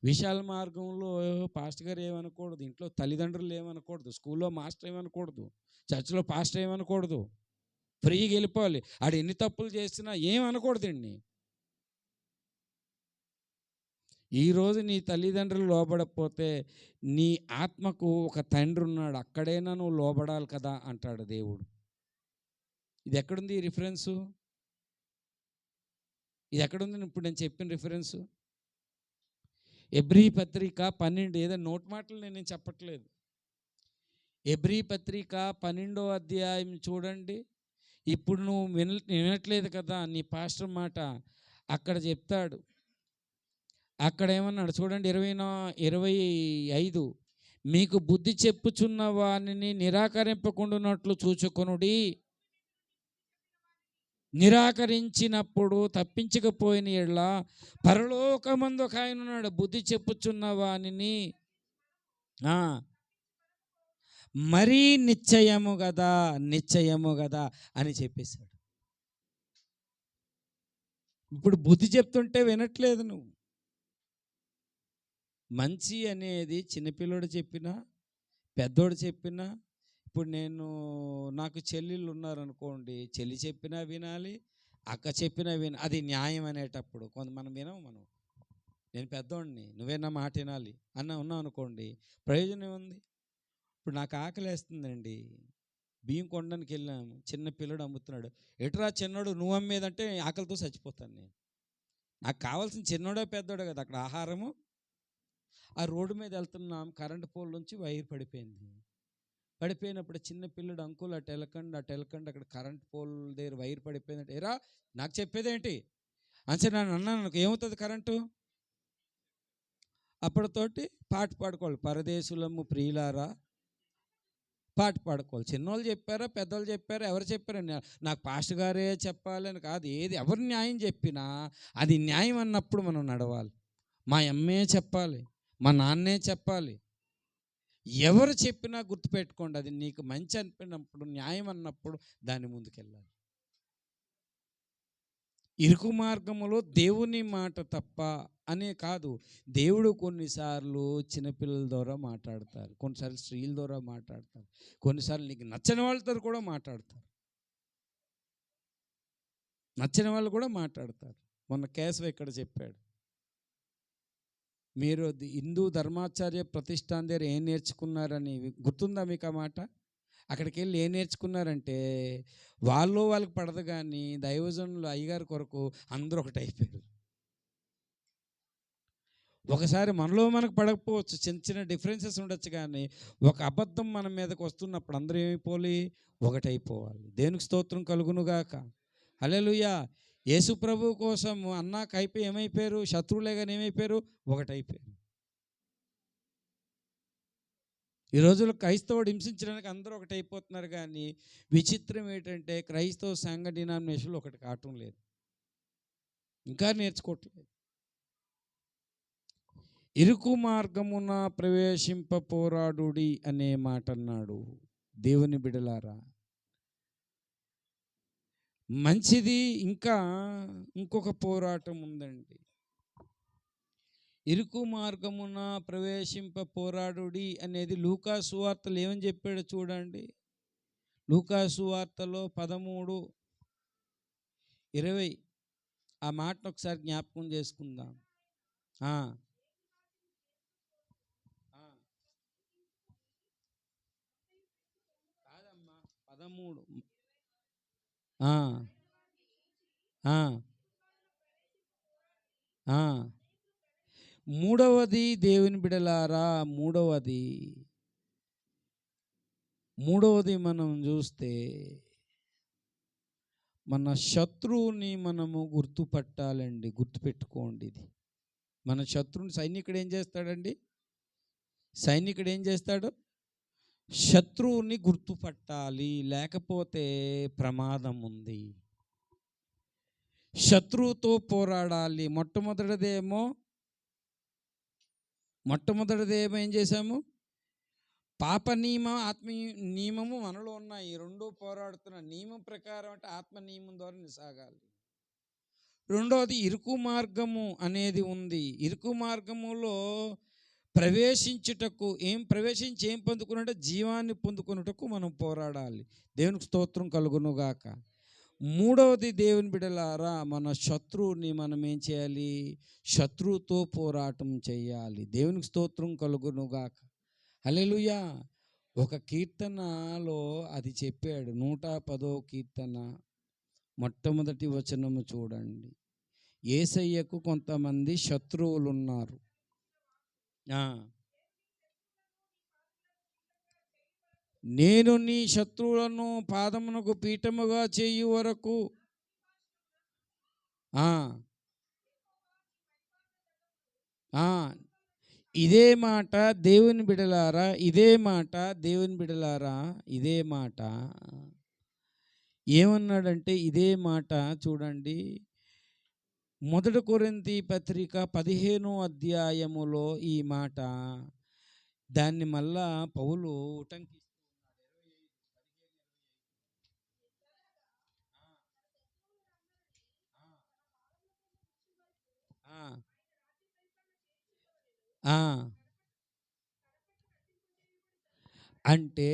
విశాల మార్గంలో పాస్టర్ గారు ఏమనకూడదు, ఇంట్లో తల్లిదండ్రులు ఏమనకూడదు, స్కూల్లో మాస్టర్ ఏమనకూడదు, చర్చిలో పాస్టర్ ఏమనకూడదు, ఫ్రీగా వెళ్ళిపోవాలి. ఆడు ఎన్ని తప్పులు చేసినా ఏమనకూడదండి. ఈరోజు నీ తల్లిదండ్రులు లోబడకపోతే నీ ఆత్మకు ఒక తండ్రి ఉన్నాడు, అక్కడైనా నువ్వు లోబడాలి కదా అంటాడు దేవుడు. ఇది ఎక్కడుంది ఈ రిఫరెన్సు? ఇది ఎక్కడుంది ఇప్పుడు నేను చెప్పిన రిఫరెన్సు? ఎబ్రీ పత్రిక 12, ఏదో నోటి మాటలు నేను చెప్పట్లేదు. ఎబ్రీ పత్రిక 12వ అధ్యాయం చూడండి. ఇప్పుడు నువ్వు వినట్లేదు కదా నీ పాస్టర్ మాట, అక్కడ చెప్తాడు. అక్కడ ఏమన్నాడు చూడండి, 25, మీకు బుద్ధి చెప్పుచున్న వానిని నిరాకరింపకుండానట్లు చూచుకొనుడి. నిరాకరించినప్పుడు తప్పించకపోయిన ఎడల పరలోకమందు ఒక ఆయన ఉన్నాడు, బుద్ధి చెప్పుచున్న వానిని మరీ నిశ్చయము కదా అని చెప్పేశాడు. ఇప్పుడు బుద్ధి చెప్తుంటే వినట్లేదు నువ్వు. మంచి అనేది చిన్నపిల్లడు చెప్పినా పెద్దోడు చెప్పినా, ఇప్పుడు నాకు చెల్లెళ్ళు ఉన్నారనుకోండి, చెల్లి చెప్పినా వినాలి, అక్క చెప్పినా అది న్యాయం అనేటప్పుడు మనం వినము. నేను పెద్దోడిని, నువ్వే నా మాట వినాలి ఉన్నావు అనుకోండి, ప్రయోజనం ఏముంది? ఇప్పుడు నాకు ఆకలేస్తుందండి, బియ్యం కొనడానికి వెళ్ళాము, చిన్న పిల్లడు అమ్ముతున్నాడు, ఎటురా చిన్నోడు నువ్వు అమ్మేదంటే ఆకలితో చచ్చిపోతాను నేను. నాకు కావాల్సిన చిన్నోడో పెద్దోడో కదా అక్కడ ఆహారము. ఆ రోడ్డు మీద వెళ్తున్నాం, కరెంటు పోల్ నుంచి వైర్ పడిపోయినప్పుడు చిన్న పిల్లడు, అంకుల్ అటు వెళ్ళకండి అక్కడ కరెంట్ పోల్ దగ్గర వైర్ పడిపోయిందంటే, ఏరా నాకు చెప్పేదేంటి అంటే నన్ను అన్నాను, ఏమవుతుంది కరెంటు? అప్పటితోటి పాట పాడుకోవాలి, పరదేశులము ప్రియులారా పాట పాడుకోవాలి. చిన్నోళ్ళు చెప్పారా పెద్దోళ్ళు చెప్పారా ఎవరు చెప్పారని, నాకు పాస్టర్ గారే చెప్పాలని కాదు, ఏది ఎవరు న్యాయం చెప్పినా అది న్యాయం అన్నప్పుడు మనం నడవాలి. మా అమ్మే చెప్పాలి, మా నాన్నే చెప్పాలి, ఎవరు చెప్పినా గుర్తుపెట్టుకోండి, అది నీకు మంచి అనిపినప్పుడు, న్యాయం అన్నప్పుడు దాని ముందుకెళ్ళాలి. ఇరుకు మార్గములో దేవుని మాట తప్ప అనే కాదు, దేవుడు కొన్నిసార్లు చిన్నపిల్లల ద్వారా మాట్లాడతారు, కొన్నిసార్లు స్త్రీల ద్వారా మాట్లాడతారు, కొన్నిసార్లు నీకు నచ్చని వాళ్ళతో కూడా మాట్లాడతారు, నచ్చిన వాళ్ళు కూడా మాట్లాడతారు. మొన్న కేశవ ఇక్కడ చెప్పాడు, మీరు హిందూ ధర్మాచార్య ప్రతిష్టాన్ దగ్గర ఏం నేర్చుకున్నారని గుర్తుందా మీకు ఆ మాట? అక్కడికి వెళ్ళి ఏం నేర్చుకున్నారంటే, వాళ్ళకి పడదు కానీ దైవజనులు అయ్యగారి కొరకు అందరూ ఒకటి అయిపోయారు. ఒకసారి మనలో మనకు పడకపోవచ్చు, చిన్న చిన్న డిఫరెన్సెస్ ఉండొచ్చు, కానీ ఒక అబద్ధం మన మీదకి వస్తున్నప్పుడు అందరూ ఏమైపోవాలి? ఒకటైపోవాలి. దేవునికి స్తోత్రం కలుగునుగాక. హల్లెలూయా. యేసు ప్రభు కోసం అన్నాక అయిపోయి ఏమైపోయారు? శత్రువులే కానీ ఏమైపోయారు? ఒకటైపోయారు. ఈ రోజుల్లో క్రైస్తవుడు హింసించడానికి అందరూ ఒకటైపోతున్నారు, కానీ విచిత్రం ఏంటంటే క్రైస్తవ సంఘ డినామినేషన్లు ఒకటి కావటం లేదు, ఇంకా నేర్చుకోవట్లేదు. ఇరుకు మార్గమున ప్రవేశింప పోరాడుడి అనే మాట అన్నాడు. దేవుని బిడలారా, మంచిది. ఇంకా ఇంకొక పోరాటం ఉందండి. ఇరుకు మార్గమున ప్రవేశింప పోరాడుడి అనేది లూకా సువార్తలు ఏమని చెప్పాడో చూడండి. లూకా సువార్తలో 13:20 ఆ మాటను ఒకసారి జ్ఞాపకం చేసుకుందాం. ఆ, ఆ. కాదమ్మా, 13. ఆ, ఆ, ఆ. మూడవది దేవుని బిడలారా, మూడవది మనం చూస్తే మన శత్రువుని మనము గుర్తుపట్టాలండి. గుర్తుపెట్టుకోండి ఇది. మన శత్రువుని సైనికుడు ఏం చేస్తాడండి? సైనికుడు ఏం చేస్తాడు? శత్రువుని గుర్తుపట్టాలి, లేకపోతే ప్రమాదం ఉంది. శత్రువుతో పోరాడాలి. మొట్టమొదటిదేమో ఏం చేశాము? పాప నియమం, ఆత్మ నియమము మనలో ఉన్నాయి. ఈ రెండు పోరాడుతున్న నియమం ప్రకారం అంటే ఆత్మ నియమం ద్వారా సాగాలి. రెండవది ఇరుకు మార్గము అనేది ఉంది. ఇరుకు మార్గములో ప్రవేశించుటకు ప్రవేశించి ఏం పొందుకున్నట్టు? జీవాన్ని పొందుకున్నటకు మనం పోరాడాలి. దేవునికి స్తోత్రం కలుగునుగాక. మూడవది దేవుని బిడలారా, మన శత్రువుని మనం ఏం చేయాలి? శత్రువుతో పోరాటం చేయాలి. దేవునికి స్తోత్రం కలుగునుగాక. హల్లెలూయా. ఒక కీర్తనలో అది చెప్పాడు. 110వ కీర్తన మొట్టమొదటి వచనము చూడండి. యేసయ్యకు కొంతమంది శత్రువులు ఉన్నారు. నేను నీ శత్రువులను పాదమునకు పీఠముగా చేయు వరకు. ఇదే మాట దేవుని బిడలారా, ఇదే మాట ఏమన్నాడంటే, ఇదే మాట చూడండి. 1 కొరింథీ పత్రిక 15వ అధ్యాయములో ఈ మాట, దాన్ని మళ్ళా పౌలు ఉటంకిస్తున్నాడు. అంటే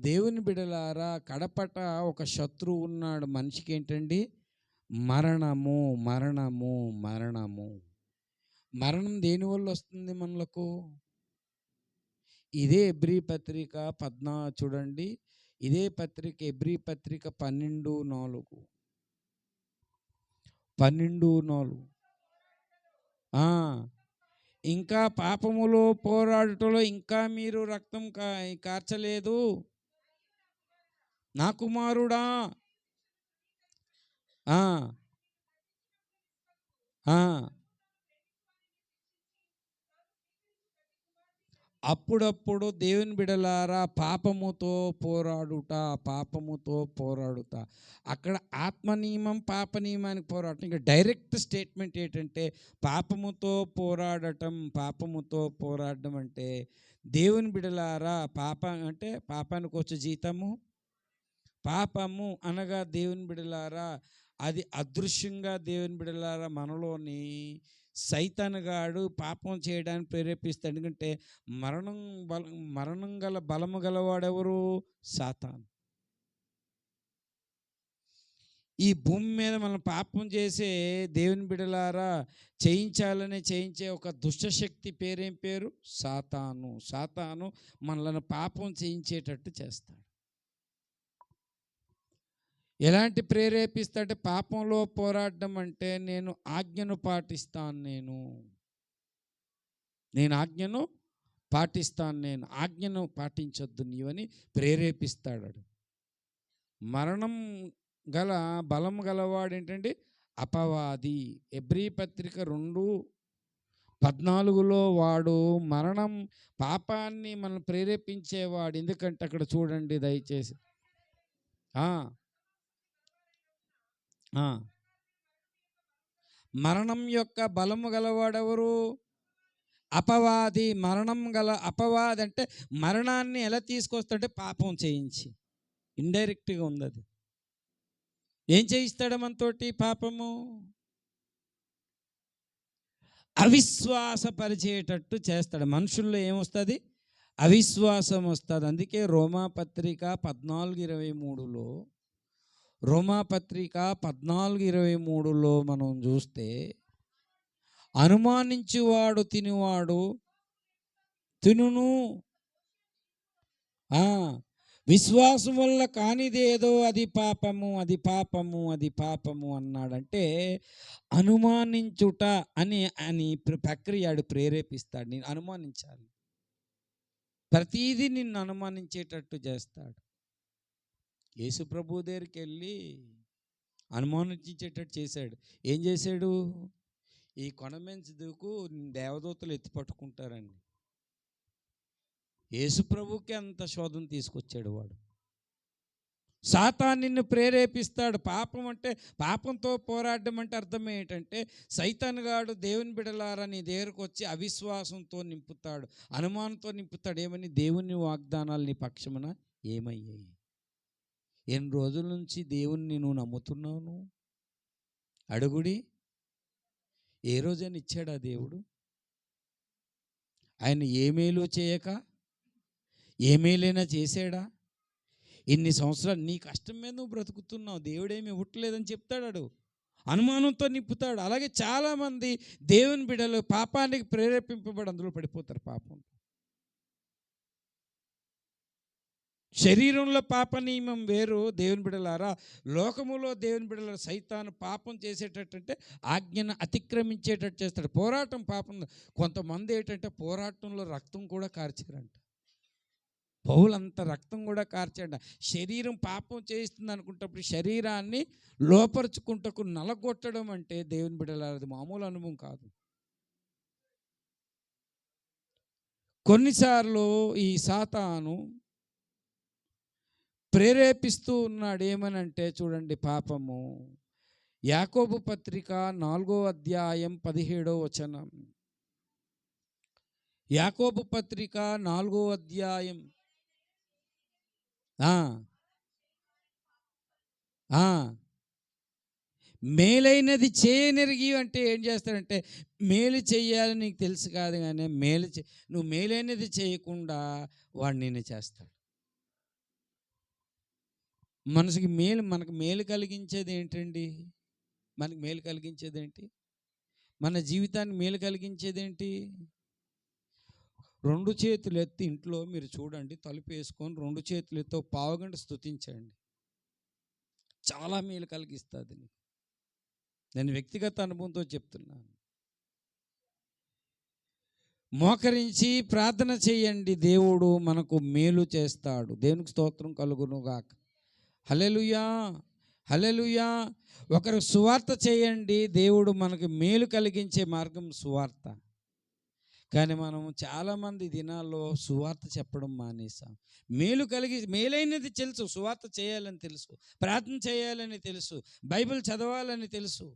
దేవుని బిడలారా, కడపట ఒక శత్రువు ఉన్నాడు. మనిషికి ఏంటండి? మరణము. మరణం దేనివల్ల వస్తుంది మనలకు? ఇదే ఎబ్రీ పత్రిక 14 చూడండి. ఇదే పత్రిక, ఎబ్రీ పత్రిక 12:4. ఇంకా పాపములో పోరాడుటలో ఇంకా మీరు రక్తం కార్చలేదు నా కుమారుడా. అప్పుడప్పుడు దేవుని బిడలారా, పాపముతో పోరాడుతా. అక్కడ ఆత్మ నియమం, పాప నియమానికి పోరాటం. ఇంకా డైరెక్ట్ స్టేట్మెంట్ ఏంటంటే పాపముతో పోరాడడం అంటే దేవుని బిడలారా, అంటే పాపానికి వచ్చే జీతము పాపము అనగా దేవుని బిడలారా, అది అదృశ్యంగా దేవుని బిడలారా మనలోని సైతానుగాడు పాపం చేయడానికి ప్రేరేపిస్తాడు. ఎందుకంటే మరణం గల బలము గలవాడెవరు? సాతాను. ఈ భూమి మీద మనం పాపం చేసే దేవుని బిడలారా చేయించే ఒక దుష్టశక్తి పేరేం పేరు? సాతాను మనల్ని పాపం చేయించేటట్టు చేస్తాడు. ఎలాంటి ప్రేరేపిస్తాడంటే, పాపంలో పోరాడడం అంటే నేను ఆజ్ఞను పాటిస్తాను. నేను ఆజ్ఞను పాటిస్తాను, నేను ఆజ్ఞను పాటించొద్దు నీవని ప్రేరేపిస్తాడు. మరణం గల బలం గలవాడు ఏంటంటే అపవాది. హెబ్రీ పత్రిక 2:14 వాడు మరణం, పాపాన్ని మనం ప్రేరేపించేవాడు. ఎందుకంటే అక్కడ చూడండి దయచేసి, మరణం యొక్క బలము గలవాడెవరు? అపవాది. మరణం గల అపవాది అంటే మరణాన్ని ఎలా తీసుకొస్తాడంటే పాపం చేయించి, ఇండైరెక్ట్గా ఉంది అది. ఏం చేయిస్తాడు మనతోటి? పాపము, అవిశ్వాసపరిచేటట్టు చేస్తాడు. మనుషుల్లో ఏమొస్తుంది? అవిశ్వాసం వస్తుంది. అందుకే రోమాపత్రిక 14:23లో, రోమాపత్రిక 14:23లో మనం చూస్తే, అనుమానించువాడు తినువాడు తినును, విశ్వాసం వల్ల కానిదేదో అది పాపము, అది పాపము, అది పాపము అన్నాడంటే అనుమానించుట అని ప్రక్రియ ప్రేరేపిస్తాడు. నేను అనుమానించాలి, ప్రతీదీ నిన్ను అనుమానించేటట్టు చేస్తాడు. యేసు ప్రభు దగ్గరికి వెళ్ళి అనుమానించేటట్టు చేశాడు. ఏం చేశాడు? ఈ కొండ మీద దూకు, దేవదూతలు ఎత్తి పట్టుకుంటారండి. యేసు ప్రభుకి అంత శోధన తీసుకొచ్చాడు వాడు. సాతాను నిన్ను ప్రేరేపిస్తాడు. పాపం అంటే, పాపంతో పోరాడడం అంటే అర్థం ఏంటంటే, సైతాను గాడు దేవుని బిడలారా నీ దగ్గరకు వచ్చి అవిశ్వాసంతో నింపుతాడు, అనుమానంతో నింపుతాడు. ఏమని? దేవుని వాగ్దానాలు నీ పక్షమున ఏమయ్యాయి? ఎన్ని రోజుల నుంచి దేవుణ్ణి నువ్వు నమ్ముతున్నావు? అడుగుడి, ఏ రోజైనా ఇచ్చాడా దేవుడు? ఆయన ఏ మేలు చేయక ఏ మేలైనా చేశాడా? ఇన్ని సంవత్సరాలు నీ కష్టం మీద నువ్వు బ్రతుకుతున్నావు, దేవుడేమి ఇవ్వట్లేదని చెప్తాడు. అనుమానంతో నింపుతాడు. అలాగే చాలామంది దేవుని బిడ్డలు పాపానికి ప్రేరేపింపబడి అందులో పడిపోతారు. పాపం శరీరంలో పాప నియమం వేరు. దేవుని బిడ్డలారా, లోకములో దేవుని బిడ్డల సైతాను పాపం చేసేటట్టంటే ఆజ్ఞను అతిక్రమించేటట్టు చేస్తాడు. పోరాటం పాపం. కొంతమంది ఏంటంటే పోరాటంలో రక్తం కూడా కార్చారంట. పౌలంత రక్తం కూడా కార్చాడ. శరీరం పాపం చేయిస్తుంది అనుకుంటప్పుడు శరీరాన్ని లోపరుచుకుంటకు నలగొట్టడం అంటే దేవుని బిడ్డలారా అది మామూలు అనుభవం కాదు. కొన్నిసార్లు ఈ సాతాను ప్రేరేపిస్తూ ఉన్నాడు. ఏమనంటే చూడండి, పాపము. యాకోబు పత్రిక 4:17. యాకోబు పత్రిక 4 మేలైనది చేయనెరిగి అంటే ఏం చేస్తాడంటే, మేలు చెయ్యాలని నీకు తెలుసు కాదు కానీ నువ్వు మేలైనది చేయకుండా వాడు నిన్ను చేస్తాడు. మనకు మేలు కలిగించేది ఏంటండి? మనకు మేలు కలిగించేది ఏంటి? మన జీవితాన్ని మేలు కలిగించేది ఏంటి? 2 చేతులు ఎత్తి ఇంట్లో మీరు చూడండి, తలుపు వేసుకొని 2 చేతులు ఎత్తి పావుగంట స్తుతించండి. చాలా మేలు కలిగిస్తుంది. నేను వ్యక్తిగత అనుభవంతో చెప్తున్నాను. మోకరించి ప్రార్థన చేయండి, దేవుడు మనకు మేలు చేస్తాడు. దేవునికి స్తోత్రం కలుగును గాక. హల్లెలూయా, హల్లెలూయా. ఒకరు సువార్త చేయండి, దేవుడు మనకు మేలు కలిగించే మార్గం సువార్త. కానీ మనం చాలామంది దినాల్లో సువార్త చెప్పడం మానేసాం. మేలైనది తెలుసు, సువార్త చేయాలని తెలుసు, ప్రార్థన చేయాలని తెలుసు, బైబిల్ చదవాలని తెలుసు,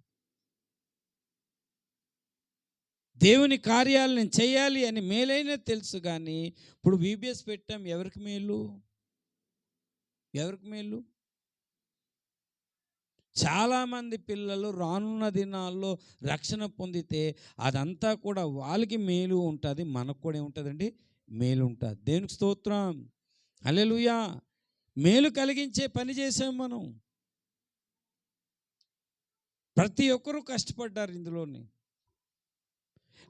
దేవుని కార్యాలు నేను చేయాలి అని మేలైనది తెలుసు. కానీ ఇప్పుడు VBS పెట్టాం, ఎవరికి మేలు? ఎవరికి మేలు? చాలామంది పిల్లలు రానున్న దినాల్లో రక్షణ పొందితే అదంతా కూడా వాళ్ళకి మేలు ఉంటుంది, మనకు కూడా ఏముంటుందండి? మేలు ఉంటుంది. దేవునికి స్తోత్రం, హల్లెలూయా. మేలు కలిగించే పని చేసాం మనం. ప్రతి ఒక్కరూ కష్టపడ్డారు ఇందులోని.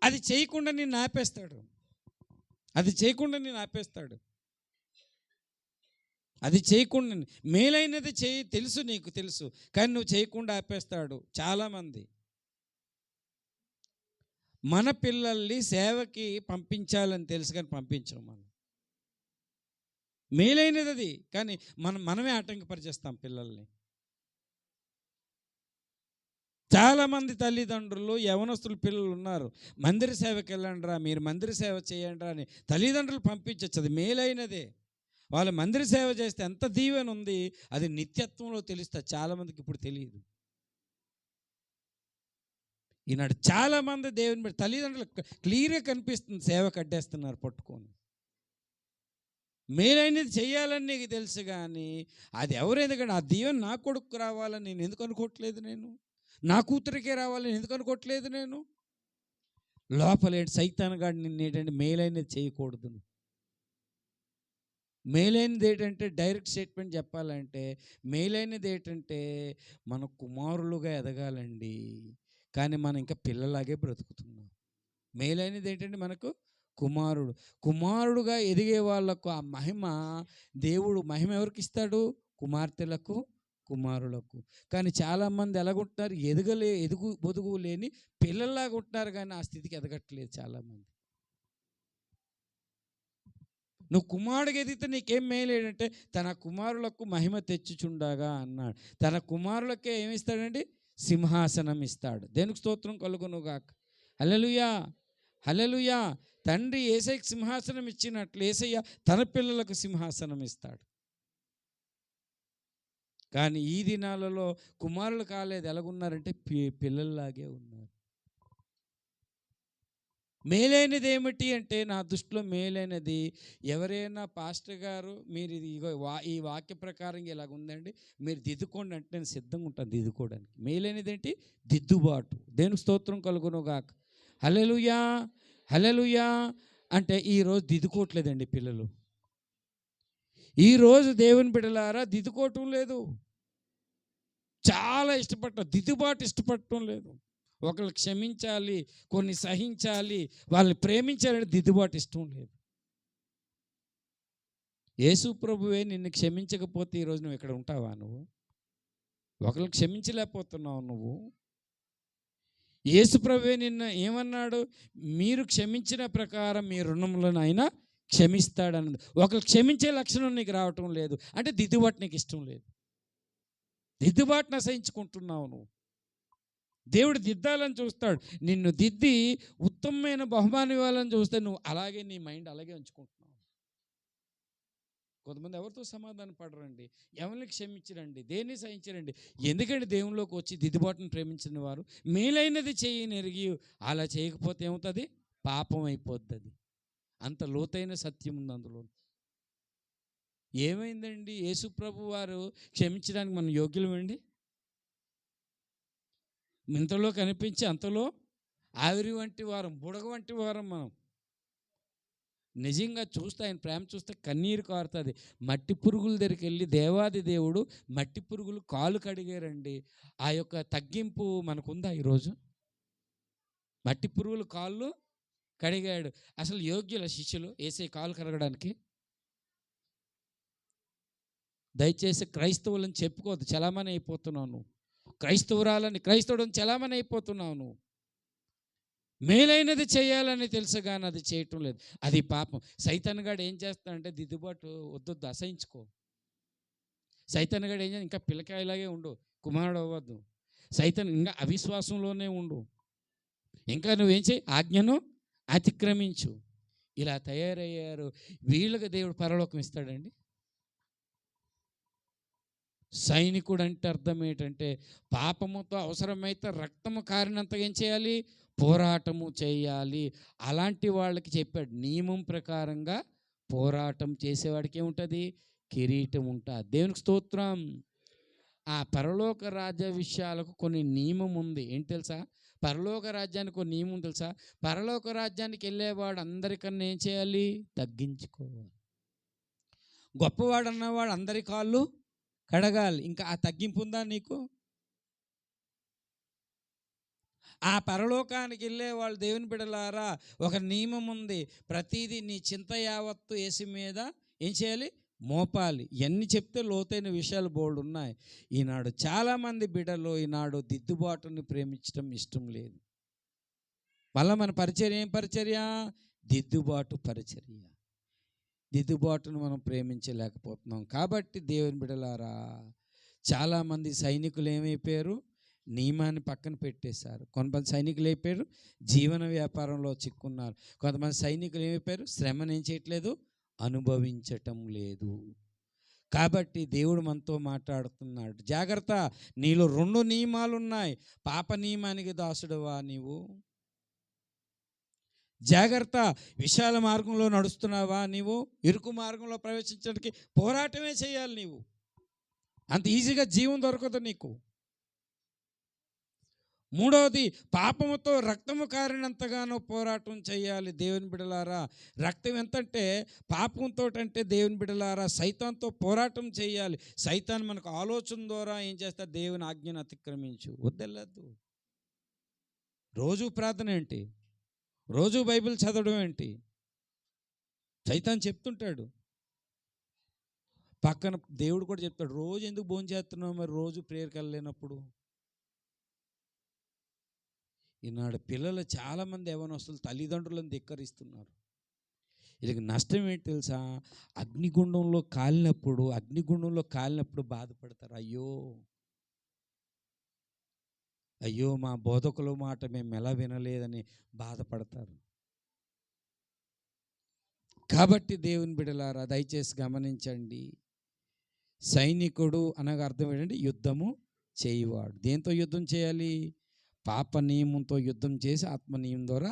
అది చేయకుండా నేను ఆపేస్తాడు, అది చేయకుండా నేను ఆపేస్తాడు, అది చేయకుండా. మేలైనది తెలుసు, నీకు తెలుసు, కానీ నువ్వు చేయకుండా ఆపేస్తాడు. చాలామంది మన పిల్లల్ని సేవకి పంపించాలని తెలుసు కానీ పంపించం మనం. మేలైనది అది, కానీ మనమే ఆటంకపరిచేస్తాం పిల్లల్ని. చాలామంది తల్లిదండ్రులు యవనస్తులు పిల్లలు ఉన్నారు, మందిర సేవకి వెళ్ళండి రా, మీరు మందిర సేవ చేయండి రా అని తల్లిదండ్రులు పంపించచ్చు. అది మేలైనదే. వాళ్ళు మందిర సేవ చేస్తే ఎంత దీవెన ఉంది, అది నిత్యత్వంలో తెలుస్తుంది. చాలామందికి ఇప్పుడు తెలియదు. ఈనాడు చాలామంది దేవుని తల్లిదండ్రులు క్లియర్గా కనిపిస్తుంది, సేవ కట్టేస్తున్నారు పట్టుకొని. మేలైనది చేయాలని నీకు తెలుసు కానీ అది ఎవరు, ఎందుకంటే ఆ దీవెన నా కొడుకు రావాలని నేను ఎందుకు అనుకోవట్లేదు, నేను నా కూతురికే రావాలని ఎందుకు అనుకోవట్లేదు. నేను లోపల సైతాన్ గాడు నిన్ను ఏంటంటే మేలైనది చేయకూడదు. మేలైనది ఏంటంటే డైరెక్ట్ స్టేట్మెంట్ చెప్పాలంటే మేలైనది ఏంటంటే మన కుమారులుగా ఎదగాలండి, కానీ మనం ఇంకా పిల్లలాగే బ్రతుకుతున్నాం. మేలైనది ఏంటంటే మనకు కుమారుడుగా ఎదిగే వాళ్ళకు ఆ మహిమ, దేవుడు మహిమ ఎవరికి ఇస్తాడు? కుమార్తెలకు, కుమారులకు. కానీ చాలామంది ఎలాగుంటున్నారు, బొదుగు లేని పిల్లల్లాగా ఉంటున్నారు, కానీ ఆ స్థితికి ఎదగట్లేదు చాలామంది. నువ్వు కుమారుడికి ఎదిగితే నీకేం మేలేడంటే తన కుమారులకు మహిమ తెచ్చుచుండగా అన్నాడు. తన కుమారులకే ఏమిస్తాడండి? సింహాసనం ఇస్తాడు. దేనికి స్తోత్రం కలుగునుగాక. హల్లెలూయా, హల్లెలూయా. తండ్రి యేసయ్యకి సింహాసనం ఇచ్చినట్లు యేసయ్య తన పిల్లలకు సింహాసనం ఇస్తాడు. కానీ ఈ దినాలలో కుమారులు కాలేదు, ఎలాగున్నారంటే పిల్లల్లాగే ఉన్నారు. మేలైనది ఏమిటి అంటే నా దృష్టిలో మేలైనది, ఎవరైనా పాస్టర్ గారు మీరు ఇది ఈ వాక్య ప్రకారం ఇలాగ ఉందండి, మీరు దిద్దుకోండి అంటే నేను సిద్ధంగా ఉంటాను దిద్దుకోవడానికి. మేలైనది ఏంటి? దిద్దుబాటు. దేవునికి స్తోత్రం కలుగునుగాక. హల్లెలూయా, హల్లెలూయా. అంటే ఈరోజు దిద్దుకోవట్లేదండి పిల్లలు. ఈరోజు దేవుని బిడ్డలారా దిద్దుకోవటం లేదు, చాలా ఇష్టపడటం, దిద్దుబాటు ఇష్టపడటం లేదు. ఒకళ్ళు క్షమించాలి, కొన్ని సహించాలి, వాళ్ళని ప్రేమించాలని దిద్దుబాటు ఇష్టం లేదు. యేసు ప్రభువే నిన్ను క్షమించకపోతే ఈరోజు నువ్వు ఇక్కడ ఉంటావా? నువ్వు ఒకళ్ళు క్షమించలేకపోతున్నావు. నువ్వు యేసు ప్రభువే నిన్ను ఏమన్నాడు? మీరు క్షమించిన ప్రకారం మీ రుణములను ఆయన క్షమిస్తాడన్నది. ఒకళ్ళు క్షమించే లక్షణం నీకు రావటం లేదు అంటే దిద్దుబాటు నీకు ఇష్టం లేదు, దిద్దుబాటును అసహించుకుంటున్నావు నువ్వు. దేవుడు దిద్దాలని చూస్తాడు, నిన్ను దిద్ది ఉత్తమమైన బహుమానం ఇవ్వాలని చూస్తే నువ్వు అలాగే నీ మైండ్ అలాగే ఉంచుకుంటున్నావు. కొంతమంది ఎవరితో సమాధానం పడరండి, ఎవరిని క్షమించరండి, దేన్ని సహించరండి. ఎందుకంటే దేవునిలోకి వచ్చి దిద్దుబాటును ప్రేమించిన వారు మేలైనది చేయని ఎరిగి అలా చేయకపోతే ఏమవుతుంది? పాపం అయిపోద్ది. అది అంత లోతైన సత్యం ఉంది అందులో. ఏమైందండి? యేసు ప్రభు వారు క్షమించడానికి మనం యోగ్యులమండి? ఇంతలో కనిపించి అంతలో ఆవిరి వంటి వారం, బుడగ వంటి వారం మనం. నిజంగా చూస్తే ఆయన ప్రేమ చూస్తే కన్నీరు కారుతుంది. మట్టి పురుగుల దగ్గరికి వెళ్ళి దేవాది దేవుడు మట్టి పురుగులు కాలు కడిగారండి. ఆ యొక్క తగ్గింపు మనకుందా ఈరోజు? మట్టి పురుగులు కాళ్ళు కడిగాడు. అసలు యోగ్యుల శిష్యులు యేసయ్య కాలు కడగడానికి? దయచేసి క్రైస్తవులను చెప్పుకోవద్దు, చలామణి అయిపోతున్నావు నువ్వు. క్రైస్తవురాలని, క్రైస్తవుడిని చలామణి అయిపోతున్నావు నువ్వు. మేలైనది చేయాలని తెలుసు కానీ అది చేయటం లేదు, అది పాపం. సైతాన్ గాడు ఏం చేస్తాడంటే దిద్దుబాటు వద్దొద్దు, అసహించుకో. సైతాన్ గాడు ఏం చేయాలి? ఇంకా పిల్లకాయలాగే ఉండు, కుమారుడు అవ్వద్దు. సైతాన్ ఇంకా అవిశ్వాసంలోనే ఉండు, ఇంకా నువ్వేం చేయి? ఆజ్ఞను అతిక్రమించు. ఇలా తయారయ్యారు. వీళ్ళకి దేవుడు పరలోకం ఇస్తాడండి? సైనికుడు అంటే అర్థం ఏంటంటే పాపముతో అవసరమైతే రక్తము కారినంతగా ఏం చేయాలి? పోరాటము చేయాలి. అలాంటి వాళ్ళకి చెప్పాడు, నియమం ప్రకారంగా పోరాటం చేసేవాడికి ఏముంటుంది? కిరీటం ఉంటుంది. దేవునికి స్తోత్రం. ఆ పరలోక రాజ్య విషయాలకు కొన్ని నియమం ఉంది. ఏంటి తెలుసా? పరలోక రాజ్యానికి ఒక నియమం తెలుసా? పరలోక రాజ్యానికి వెళ్ళేవాడు అందరికన్నా ఏం చేయాలి? తగ్గించుకోవాలి. గొప్పవాడు అన్నవాడు అందరి కాళ్ళు కడగాలి. ఇంకా ఆ తగ్గింపు ఉందా నీకు? ఆ పరలోకానికి వెళ్ళే వాళ్ళు దేవుని బిడ్డలారా, ఒక నియమం ఉంది. ప్రతిదీ నీ చింత యావత్తు యేసు మీద ఏం చేయాలి? మోపాలి. ఇవన్నీ చెప్తే లోతైన విషయాలు బోల్డ్ ఉన్నాయి. ఈనాడు చాలామంది బిడ్డలు ఈనాడు దిద్దుబాటుని ప్రేమించడం ఇష్టం లేదు. మళ్ళీ మన పరిచర్య ఏం పరిచర్య? దిద్దుబాటు పరిచర్య. దిద్దుబాటును మనం ప్రేమించలేకపోతున్నాం. కాబట్టి దేవుని బిడ్డలారా, చాలామంది సైనికులు ఏమైపోయారు? నియమాన్ని పక్కన పెట్టేశారు. కొంతమంది సైనికులు అయిపోయారు, జీవన వ్యాపారంలో చిక్కున్నారు. కొంతమంది సైనికులు ఏమైపోయారు? శ్రమను ఏం చేయట్లేదు, అనుభవించటం లేదు. కాబట్టి దేవుడు మనతో మాట్లాడుతున్నాడు, జాగ్రత్త, నీలో 2 నియమాలు ఉన్నాయి. పాప నియమానికి దాసుడువా నీవు? జాగ్రత్త, విశాల మార్గంలో నడుస్తున్నావా నీవు? ఇరుకు మార్గంలో ప్రవేశించడానికి పోరాటమే చేయాలి నీవు. అంత ఈజీగా జీవం దొరకదు నీకు. మూడవది, పాపముతో రక్తము కారినంతగానో పోరాటం చేయాలి. దేవుని బిడలారా, రక్తం ఎంతంటే పాపంతో అంటే దేవుని బిడలారా సైతాన్తో పోరాటం చేయాలి. సైతాన్ మనకు ఆలోచన ద్వారా ఏం చేస్తారు? దేవుని ఆజ్ఞను అతిక్రమించు, వద్దెళ్ళద్దు. రోజు ప్రార్థన ఏంటి? రోజు బైబిల్ చదవడం ఏంటి? సైతాన్ చెప్తుంటాడు. పక్కన దేవుడు కూడా చెప్తాడు, రోజు ఎందుకు భోజనం చేస్తున్నావు మరి రోజు ప్రేయర్కి వెళ్ళలేనప్పుడు? ఈనాడు పిల్లలు చాలామంది యవ్వనస్తులు తల్లిదండ్రులను ధిక్కరిస్తున్నారు. వీళ్ళకి నష్టం ఏంటి తెలుసా? అగ్నిగుండంలో కాలినప్పుడు బాధపడతారు. అయ్యో మా బోధకుల మాట మేము ఎలా వినలేదని బాధపడతారు. కాబట్టి దేవుని బిడ్డలారా దయచేసి గమనించండి. సైనికుడు అనగా అర్థం ఏంటంటే యుద్ధము చేయువాడు. దేంతో యుద్ధం చేయాలి? పాప నియమంతో యుద్ధం చేసి ఆత్మ నియమం ద్వారా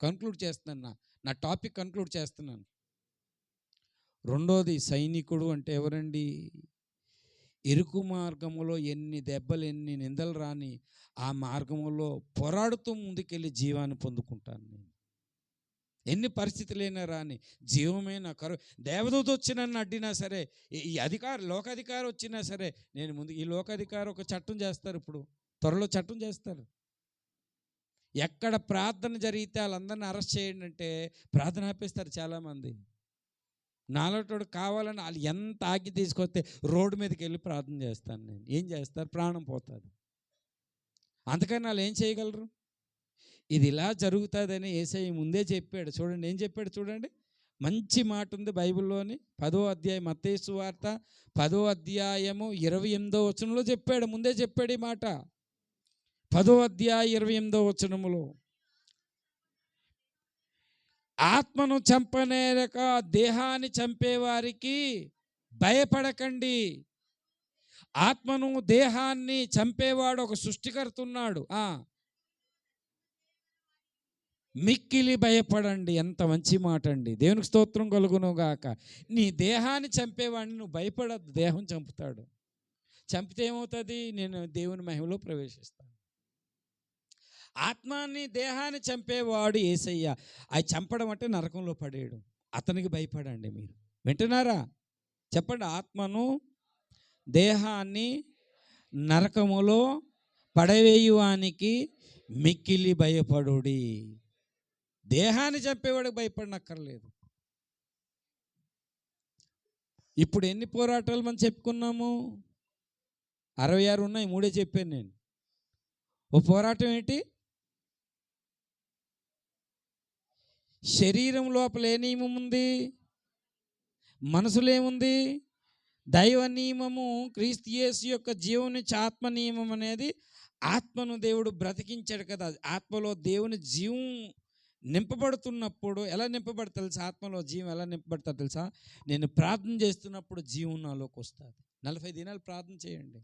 కన్క్లూడ్ చేస్తున్నాను. నా టాపిక్ కన్క్లూడ్ చేస్తున్నాను. రెండోది, సైనికుడు అంటే ఎవరండి? ఇరుకు మార్గములో ఎన్ని దెబ్బలు ఎన్ని నిందలు రాని ఆ మార్గములో పోరాడుతూ ముందుకెళ్ళి జీవాన్ని పొందుకుంటాను నేను. ఎన్ని పరిస్థితులైనా రాని, జీవమైన దేవదూత వచ్చి నన్ను అడ్డినా సరే, ఈ లోకాధికారి వచ్చినా సరే, నేను ముందు ఈ లోకాధికారి ఒక చట్టం చేస్తారు. ఇప్పుడు త్వరలో చట్టం చేస్తారు. ఎక్కడ ప్రార్థన జరిగితే వాళ్ళందరినీ అరెస్ట్ చేయండి అంటే ప్రార్థన ఆపేస్తారు చాలామంది. నాలోటోడు కావాలని వాళ్ళు ఎంత ఆగి తీసుకొస్తే రోడ్డు మీదకి వెళ్ళి ప్రార్థన చేస్తాను నేను. ఏం చేస్తారు? ప్రాణం పోతుంది. అందుకని వాళ్ళు ఏం చేయగలరు? ఇది ఇలా జరుగుతుందని యేసయ్య ముందే చెప్పాడు. చూడండి ఏం చెప్పాడు చూడండి. మంచి మాట ఉంది బైబిల్లోని. 10వ అధ్యాయం, మత్తయి సువార్త 10వ అధ్యాయము 28వ వచనంలో చెప్పాడు. ముందే చెప్పాడు ఈ మాట. 10వ అధ్యాయం 28వ వచనములో, ఆత్మను చంపనేరక దేహాన్ని చంపేవారికి భయపడకండి. ఆత్మను దేహాన్ని చంపేవాడు ఒక సృష్టికర్త ఉన్నాడు. మిక్కిలి భయపడండి. ఎంత మంచి మాట అండి. దేవునికి స్తోత్రం కలుగును గాక. నీ దేహాన్ని చంపేవాడిని నువ్వు భయపడద్దు. దేహం చంపుతాడు. చంపితే ఏమవుతుంది? నేను దేవుని మహిమలో ప్రవేశిస్తాను. ఆత్మాన్ని దేహాన్ని చంపేవాడు యేసయ్య. అది చంపడం అంటే నరకంలో పడేయడం. అతనికి భయపడండి. మీరు వింటున్నారా? చెప్పండి. ఆత్మను దేహాన్ని నరకములో పడవేయువానికి మిక్కిలి భయపడుడి. దేహాన్ని చంపేవాడికి భయపడనక్కర్లేదు. ఇప్పుడు ఎన్ని పోరాటాలు మనం చెప్పుకున్నాము? 66 ఉన్నాయి. 3 చెప్పాను నేను. ఓ పోరాటం ఏంటి? శరీరం లోపల ఏ నియమం ఉంది? మనసులో ఏముంది? దైవ నియమము. క్రీస్తు యేసు యొక్క జీవం నుంచి ఆత్మ నియమం అనేది, ఆత్మను దేవుడు బ్రతికించాడు కదా. ఆత్మలో దేవుని జీవం నింపబడుతున్నప్పుడు ఎలా నింపబడతా తెలుసా? ఆత్మలో జీవం ఎలా నింపబడతా తెలుసా? నేను ప్రార్థన చేస్తున్నప్పుడు జీవం నాలోకి వస్తుంది. 40 దినాలు ప్రార్థన చేయండి.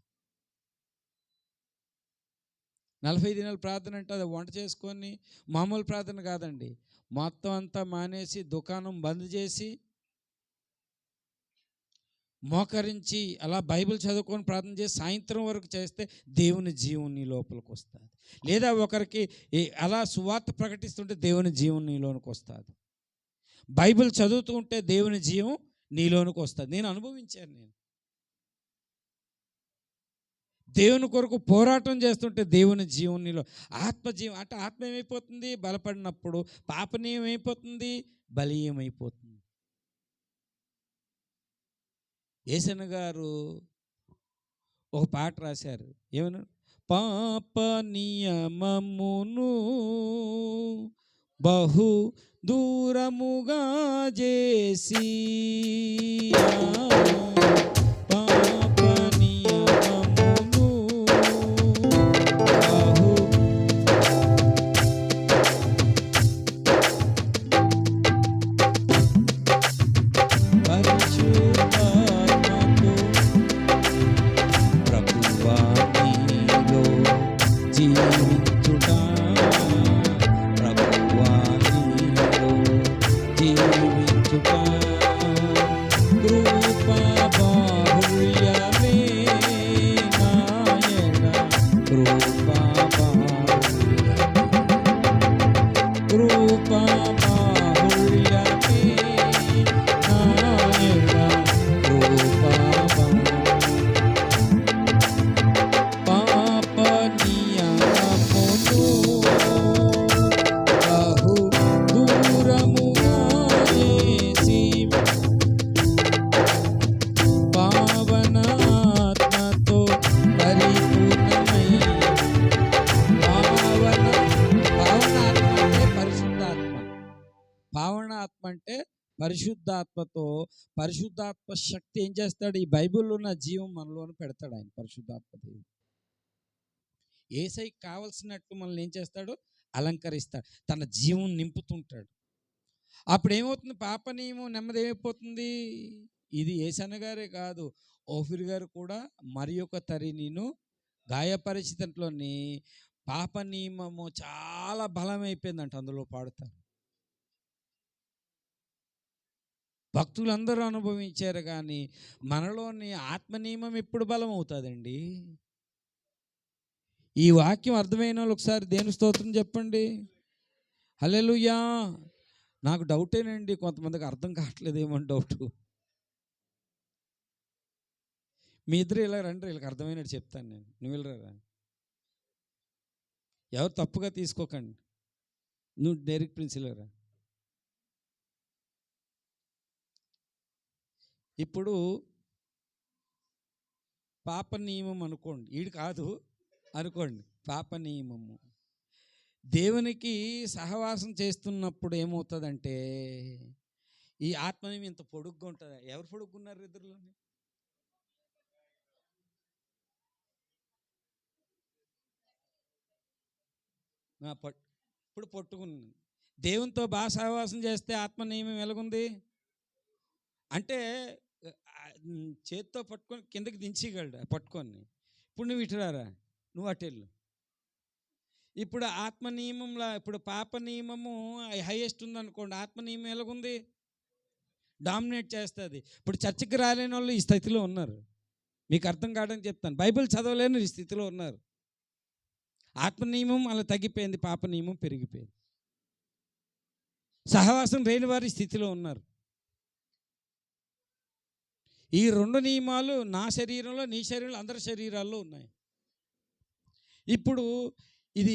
40 దినాలు ప్రార్థన అంటే అది వంట చేసుకొని మామూలు ప్రార్థన కాదండి. మొత్తం అంతా మానేసి దుకాణం బంద్ చేసి మోకరించి అలా బైబిల్ చదువుకొని ప్రార్థన చేసి సాయంత్రం వరకు చేస్తే దేవుని జీవం నీ లోపలికి వస్తుంది. లేదా ఒకరికి అలా సువార్త ప్రకటిస్తుంటే దేవుని జీవం నీలోనికి వస్తుంది. బైబిల్ చదువుతూ ఉంటే దేవుని జీవం నీలోనికి వస్తుంది. నేను అనుభవించాను. నేను దేవుని కొరకు పోరాటం చేస్తుంటే దేవుని జీవం నీలో, ఆత్మజీవం అంటే ఆత్మ ఏమైపోతుంది? బలపడినప్పుడు. పాపని ఏమైపోతుంది? బలీయమైపోతుంది. యేసన్న గారు ఒక పాట రాశారు. ఏమన్నా? పాప నియమమును బహు దూరముగా చేసి పాప నియమమును బహు పరిశుద్ధాత్మతో ప్రభువా నీలో జీవించుట ప్రభువా నీలో జీవించుట కృపా బాహుళ్యమే నాయన కృపా బాహుళ్యమే కృపా బాహుళ్యమే నాయన కృపా పాప నియమమును బహు దూరముగా చేసి పావనాత్మతో పరిపూర్ణమై పావనాత్మ అంటే పరిశుద్ధాత్మ. పావనాత్మ అంటే పరిశుద్ధాత్మతో, పరిశుద్ధాత్మ శక్తి ఏం చేస్తాడు? ఈ బైబిల్లో ఉన్న జీవం మనలోనే పెడతాడు ఆయన పరిశుద్ధాత్మ దేవుడు. యేసయ్యకి కావలసినట్టు మనల్ని ఏం చేస్తాడు? అలంకరిస్తాడు, తన జీవం నింపుతుంటాడు. అప్పుడు ఏమవుతుంది? పాప నియమం నెమ్మది ఏమైపోతుంది? ఇది యేసన్న గారే కాదు, ఓఫిర్ గారు కూడా మరి ఒక తరి నేను గాయపరిచితలోని పాప నియమము చాలా బలమైపోయిందంట, అందులో పాడుతారు. భక్తులందరూ అనుభవించారు, కానీ మనలోని ఆత్మ నియమం ఎప్పుడు బలం అవుతుందండి? ఈ వాక్యం అర్థమైన వాళ్ళు ఒకసారి దేవుని స్తోత్రం చెప్పండి. హల్లెలూయా. నాకు డౌటేనండి, కొంతమందికి అర్థం కావట్లేదు, ఏమని డౌట్. మీ ఇద్దరు ఇలా రండి, వీళ్ళకి అర్థమైనట్టు చెప్తాను నేను. నువ్వు వెళ్ళరా, ఎవరు తప్పుగా తీసుకోకండి. నువ్వు డైరెక్ట్ ప్రిన్సిలరా. ఇప్పుడు పాప నియమం అనుకోండి, ఈడు కాదు అనుకోండి, పాప నియమము. దేవునికి సహవాసం చేస్తున్నప్పుడు ఏమవుతుందంటే ఈ ఆత్మనియమం ఇంత పొడుగ్గా ఉంటుంది. ఎవరు పొడుగున్నారు ఇద్దరులోని? ఇప్పుడు పొట్టుకున్నాను. దేవునితో బాగా సహవాసం చేస్తే ఆత్మ నియమం ఎలాగుంది అంటే చేత్తో పట్టుకొని కిందకి దించగలడు పట్టుకొని. ఇప్పుడు నువ్వు ఇటురారా, నువ్వు అటెళ్ళు. ఇప్పుడు ఆత్మ నియమంలో, ఇప్పుడు పాప నియమము హైయెస్ట్ ఉందనుకోండి, ఆత్మ నియమం ఎలాగుంది? డామినేట్ చేస్తుంది. ఇప్పుడు చర్చికి రాలేని వాళ్ళు ఈ స్థితిలో ఉన్నారు. మీకు అర్థం కావడానికి చెప్తాను. బైబిల్ చదవలేని ఈ స్థితిలో ఉన్నారు. ఆత్మ నియమం అలా తగ్గిపోయింది, పాప నియమం పెరిగిపోయింది. సహవాసం లేని వారి స్థితిలో ఉన్నారు. ఈ రెండు నియమాలు నా శరీరంలో, నీ శరీరంలో, అందరి శరీరాల్లో ఉన్నాయి. ఇప్పుడు ఇది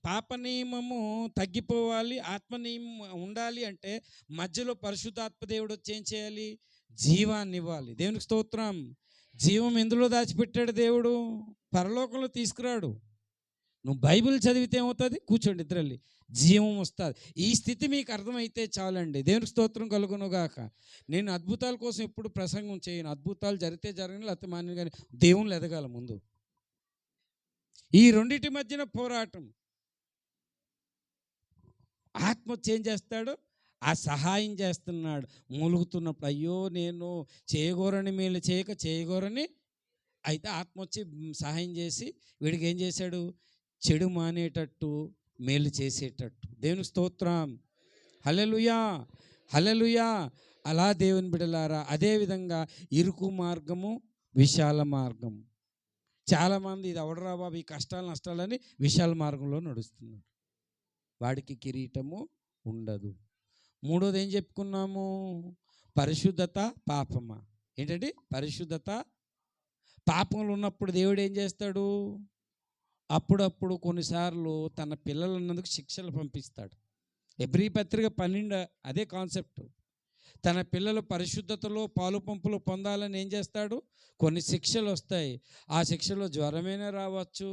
పాప నియమము తగ్గిపోవాలి, ఆత్మ నియమం ఉండాలి అంటే మధ్యలో పరిశుద్ధాత్మ దేవుడు వచ్చి ఏం చేయాలి? జీవాన్ని ఇవ్వాలి. దేవునికి స్తోత్రం. జీవం ఎందులో దాచిపెట్టాడు దేవుడు? పరలోకంలో తీసుకురాడు. నువ్వు బైబిల్ చదివితే ఏమవుతుంది? కూర్చోండి ఇద్దರಲ್ಲಿ, జీవం వస్తుంది. ఈ స్థితి మీకు అర్థమైతే చాలండి. దేవునికి స్తోత్రం కలుగునుగాక. నేను అద్భుతాల కోసం ఎప్పుడు ప్రసంగం చేయను. అద్భుతాలు జరిగితే జరగని, లేకపోతే మాని, కానీ దేవుళ్ళు ఎదగాల ముందు. ఈ రెండింటి మధ్యన పోరాటం. ఆత్మ చేంజ్ చేస్తాడు, ఆ సహాయం చేస్తున్నాడు. మూలుగుతున్నప్పుడు అయ్యో నేను చేయగోరని మేలు చేయక చేయగోరని, అయితే ఆత్మ వచ్చి సహాయం చేసి వీడికి ఏం చేశాడు? చెడు మానేటట్టు, మేలు చేసేటట్టు. దేవుని స్తోత్రం. హల్లెలూయా, హల్లెలూయా. అలా దేవుని బిడ్డలారా, అదేవిధంగా ఇరుకు మార్గము, విశాల మార్గము. చాలామంది ఇది ఎవడరా బాబు ఈ కష్టాలు నష్టాలని విశాల మార్గంలో నడుస్తున్నాడు. వాడికి కిరీటము ఉండదు. మూడోది ఏం చెప్పుకున్నాము? పరిశుద్ధత, పాపమా. ఏంటండి? పరిశుద్ధత, పాపంలో ఉన్నప్పుడు దేవుడు ఏం చేస్తాడు? అప్పుడప్పుడు కొన్నిసార్లు తన పిల్లలన్నందుకు శిక్షలు పంపిస్తాడు. ఎబ్రీ పత్రిక 12 అదే కాన్సెప్ట్. తన పిల్లలు పరిశుద్ధతలో పాలు పంపులు పొందాలని ఏం చేస్తాడు? కొన్ని శిక్షలు వస్తాయి. ఆ శిక్షలో జ్వరమైనా రావచ్చు,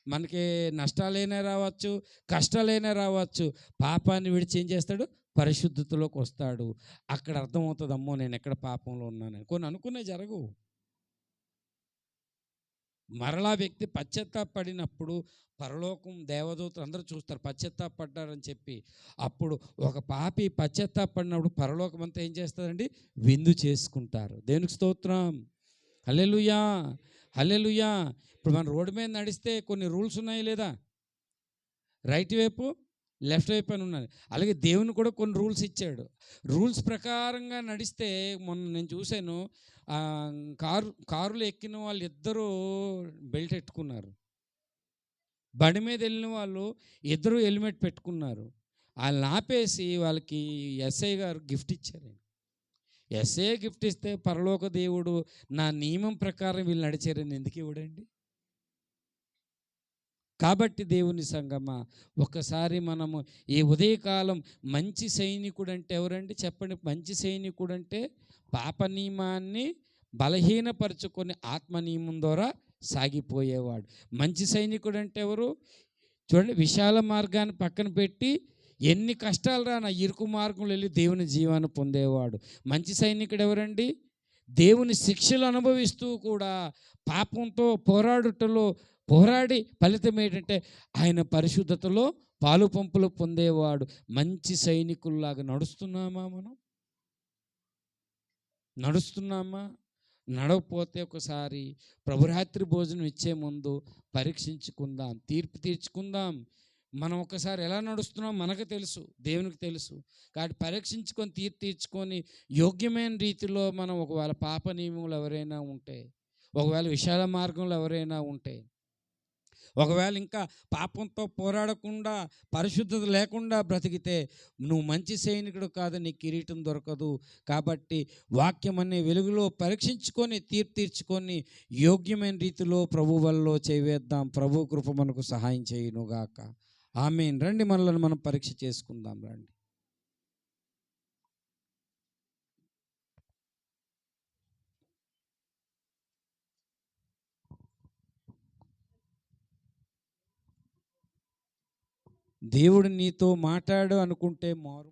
మనకి నష్టాలైనా రావచ్చు, కష్టాలైనా రావచ్చు. పాపాన్ని విడిచి ఏం చేస్తాడు? పరిశుద్ధతలోకి వస్తాడు. అక్కడ అర్థమవుతుంది, అమ్మో నేను ఎక్కడ పాపంలో ఉన్నానని. కొన్ని అనుకునే జరగవు. మరలా వ్యక్తి పశ్చాత్తాపడినప్పుడు పరలోకం, దేవదూతలు అందరూ చూస్తారు పశ్చాత్తాపడ్డారని చెప్పి. అప్పుడు ఒక పాపి పశ్చాత్తాపడినప్పుడు పరలోకం అంతా ఏం చేస్తుందండి? విందు చేసుకుంటారు. దేవునికి స్తోత్రం. హల్లెలూయా, హల్లెలూయా. ఇప్పుడు మన రోడ్డు మీద నడిస్తే కొన్ని రూల్స్ ఉన్నాయి లేదా? రైట్ వైపు, లెఫ్ట్ వైపు అని ఉన్నది. అలాగే దేవుని కూడా కొన్ని రూల్స్ ఇచ్చాడు. రూల్స్ ప్రకారంగా నడిస్తే మొన్న నేను చూశాను, కారులో ఎక్కిన వాళ్ళు ఇద్దరూ బెల్ట్ పెట్టుకున్నారు. బండి మీద వెళ్ళిన వాళ్ళు ఇద్దరు హెల్మెట్ పెట్టుకున్నారు. వాళ్ళని ఆపేసి వాళ్ళకి ఎస్ఐ గారు గిఫ్ట్ ఇచ్చారు. ఎస్ఐ గిఫ్ట్ ఇస్తే పరలోక దేవుడు నా నియమం ప్రకారం వీళ్ళు నడిచారని ఎందుకు ఇవ్వడండి? కాబట్టి దేవుని సంగమా, ఒక్కసారి మనము ఈ ఉదయకాలం మంచి సైనికుడు అంటే ఎవరండి చెప్పండి? మంచి సైనికుడు అంటే పాప నియమాన్ని బలహీనపరుచుకొని ఆత్మ నియమం ద్వారా సాగిపోయేవాడు. మంచి సైనికుడు అంటే ఎవరు? చూడండి, విశాల మార్గాన్ని పక్కన పెట్టి ఎన్ని కష్టాలు రానా ఇరుకు మార్గంలో వెళ్ళి దేవుని జీవాన్ని పొందేవాడు. మంచి సైనికుడు ఎవరండి? దేవుని శిక్షలు అనుభవిస్తూ కూడా పాపంతో పోరాడి ఫలితం ఏంటంటే ఆయన పరిశుద్ధతలో పాలు పంపులు పొందేవాడు. మంచి సైనికుల్లాగా నడుస్తున్నామా మనం? నడుస్తున్నామా? నడవకపోతే ఒకసారి ప్రభురాత్రి భోజనం ఇచ్చే ముందు పరీక్షించుకుందాం, తీర్పు తీర్చుకుందాం. మనం ఒకసారి ఎలా నడుస్తున్నాం మనకు తెలుసు, దేవునికి తెలుసు. కాబట్టి పరీక్షించుకొని తీర్పు తీర్చుకొని యోగ్యమైన రీతిలో మనం ఒకవేళ పాప నియమంలో ఎవరైనా ఉంటే, ఒకవేళ విశాల మార్గంలో ఎవరైనా ఉంటే, ఒకవేళ ఇంకా పాపంతో పోరాడకుండా పరిశుద్ధత లేకుండా బ్రతికితే నువ్వు మంచి సైనికుడు కాదు, నీ కిరీటం దొరకదు. కాబట్టి వాక్యం అనే వెలుగులో పరీక్షించుకొని తీర్పు తీర్చుకొని యోగ్యమైన రీతిలో ప్రభు వల్ల చేయవేద్దాం. ప్రభు కృప మనకు సహాయం చేయునుగాక. ఆమేన్. రండి, మనల్ని మనం పరీక్ష చేసుకుందాం. రండి. దేవుడు నీతో మాట్లాడు అనుకుంటే మారు